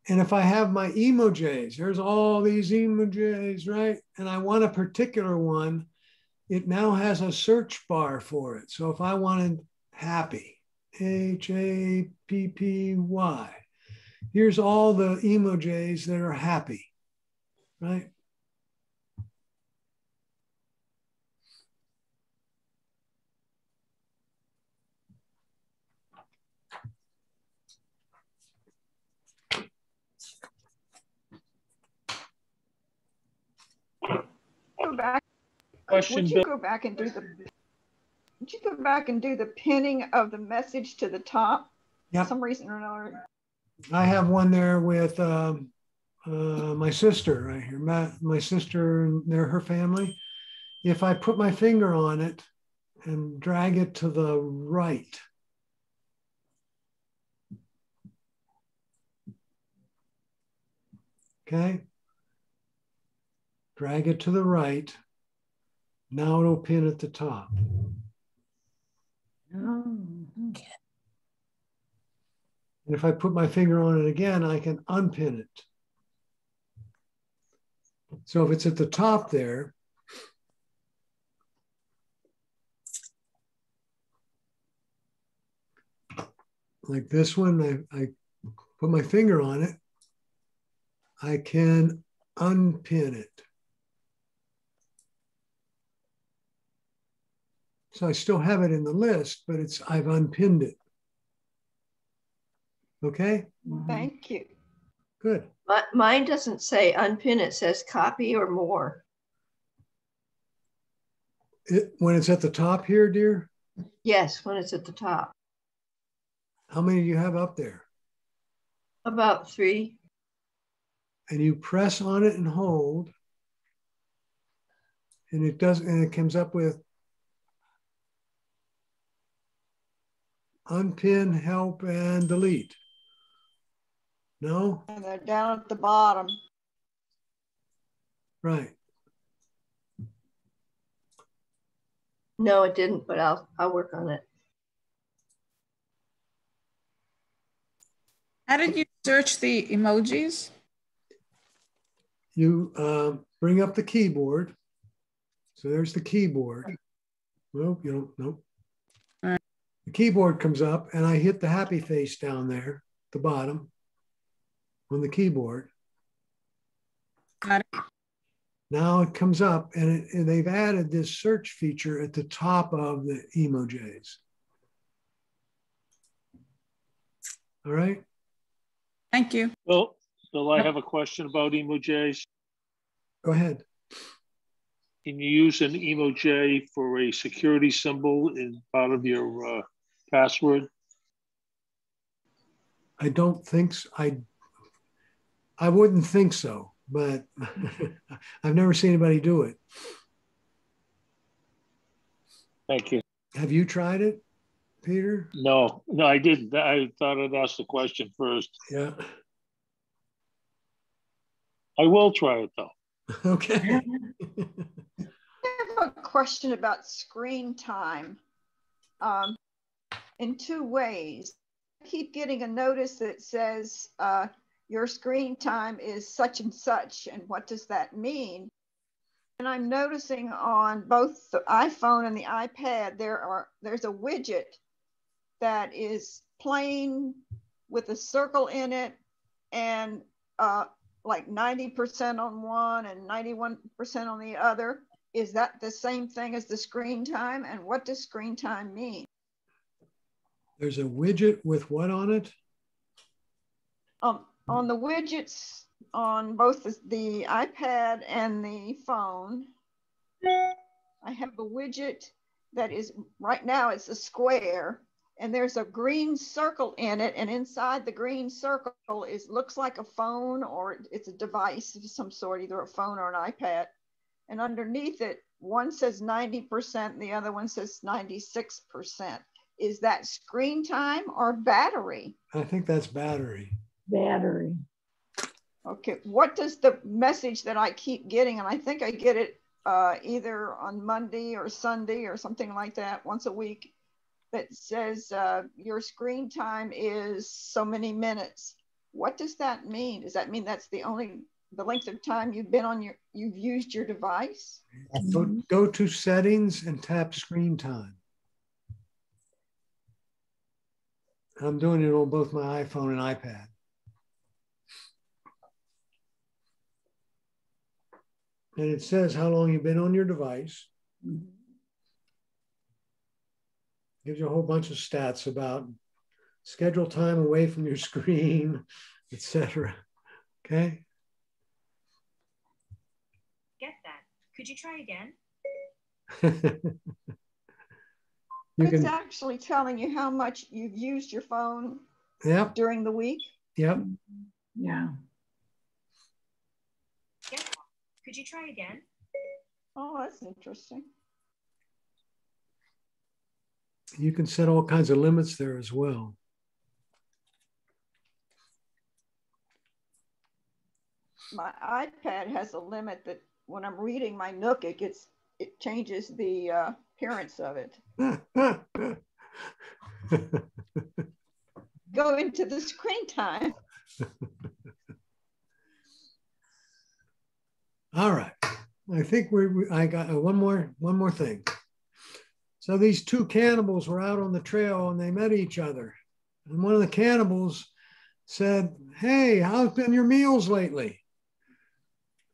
And if I have my emojis, there's all these emojis, right? And I want a particular one, it now has a search bar for it. So if I wanted happy, Happy, here's all the emojis that are happy, right? Go back. Question, Would you go back and do the? Would you go back and do the pinning of the message to the top? Yep. For some reason or another. I have one there with my sister right here. My sister and her family. if I put my finger on it and drag it to the right, okay, drag it to the right, now it'll pin at the top. Okay. And if I put my finger on it again, I can unpin it. So if it's at the top there, like this one, I put my finger on it, I can unpin it. So I still have it in the list, but I've unpinned it. Okay? Thank you. Good. Mine doesn't say unpin, it says copy or more. When it's at the top here, dear? Yes, when it's at the top. How many do you have up there? About 3. And you press on it and hold, and it comes up with unpin, help, and delete. No? And they're down at the bottom. Right. No, it didn't, but I'll work on it. How did you search the emojis? You bring up the keyboard. So there's the keyboard. Well, you don't, nope. Right. The keyboard comes up and I hit the happy face down there, at the bottom on the keyboard. Got it. Now it comes up and they've added this search feature at the top of the emojis. All right. Thank you. Bill, I have a question about emojis. Go ahead. Can you use an emoji for a security symbol in part of your password? I don't think so. I wouldn't think so, but I've never seen anybody do it. Thank you. Have you tried it, Peter? No, I didn't. I thought I'd ask the question first. Yeah. I will try it though. Okay. I have a question about screen time in 2 ways. I keep getting a notice that says your screen time is such and such, and what does that mean? And I'm noticing on both the iPhone and the iPad, there's a widget that is plain with a circle in it and like 90% on one and 91% on the other. Is that the same thing as the screen time? And what does screen time mean? There's a widget with what on it? On the widgets on both the iPad and the phone, I have a widget that is, right now it's a square, and there's a green circle in it, and inside the green circle looks like a phone, or it's a device of some sort, either a phone or an iPad. And underneath it, one says 90% and the other one says 96%. Is that screen time or battery? I think that's battery. Battery. Okay, what does the message that I keep getting, and I think I get it either on Monday or Sunday or something like that once a week, that says your screen time is so many minutes. What does that mean? Does that mean that's the length of time you've used your device? Go to settings and tap screen time. I'm doing it on both my iPhone and iPad. And it says how long you've been on your device. Gives you a whole bunch of stats about schedule time away from your screen, etc. Okay. Get that. Could you try again? It's actually telling you how much you've used your phone during the week. Yep. Yeah. Get that. Could you try again? Oh, that's interesting. You can set all kinds of limits there as well. My iPad has a limit that when I'm reading my Nook, it changes the appearance of it. Go into the screen time. All right, I think I got one more thing. So these two cannibals were out on the trail and they met each other. And one of the cannibals said, "Hey, how's been your meals lately?"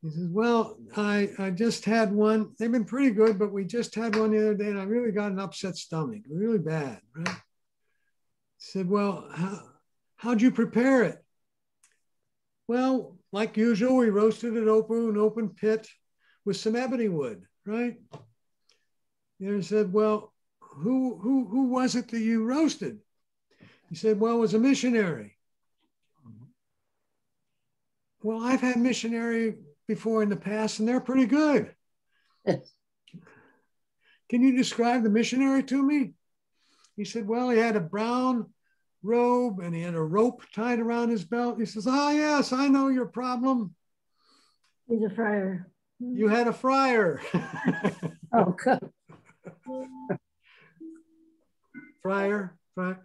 He says, "Well, I just had one. They've been pretty good, but we just had one the other day and I really got an upset stomach, really bad, right?" He said, "Well, how'd you prepare it?" "Well, like usual, we roasted it over an open pit with some ebony wood, right?" The other said, "Well, who was it that you roasted?" He said, "Well, it was a missionary." "Well, I've had missionary before in the past and they're pretty good. Can you describe the missionary to me?" He said, "Well, he had a brown robe and he had a rope tied around his belt." He says, "Oh yes, I know your problem. He's a friar. You had a friar." Oh, good. Friar? No.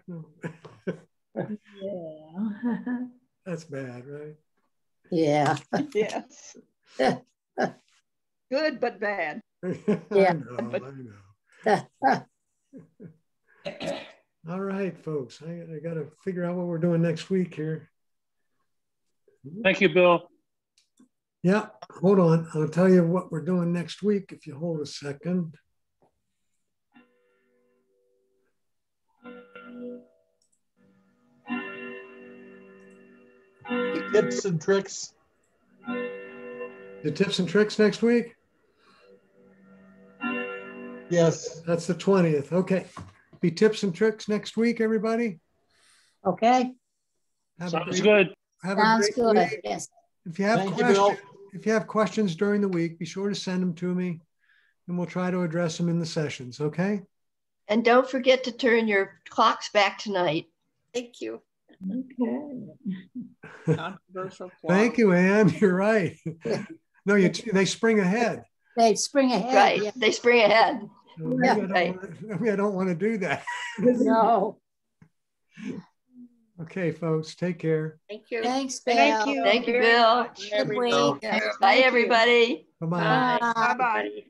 Yeah. That's bad, right? Yeah. Yes. Good, but bad. Yeah. I know. All right, folks. I got to figure out what we're doing next week here. Thank you, Bill. Yeah, hold on. I'll tell you what we're doing next week if you hold a second. Tips and tricks. The tips and tricks next week? Yes. That's the 20th. Okay. Be tips and tricks next week, everybody. Okay. Sounds good. Sounds good. Week. Yes. If you have questions during the week, be sure to send them to me and we'll try to address them in the sessions, okay? And don't forget to turn your clocks back tonight. Thank you. Okay. Thank you, Ann. You're right. No, they spring ahead. They spring ahead. Right. Yeah. They spring ahead. So maybe I don't want to do that. No. Okay, folks. Take care. Thank you. Thanks, Bill. Thank you. Thank you, Bill. Good week. Bye, everybody. Bye-bye. Bye. Bye-bye.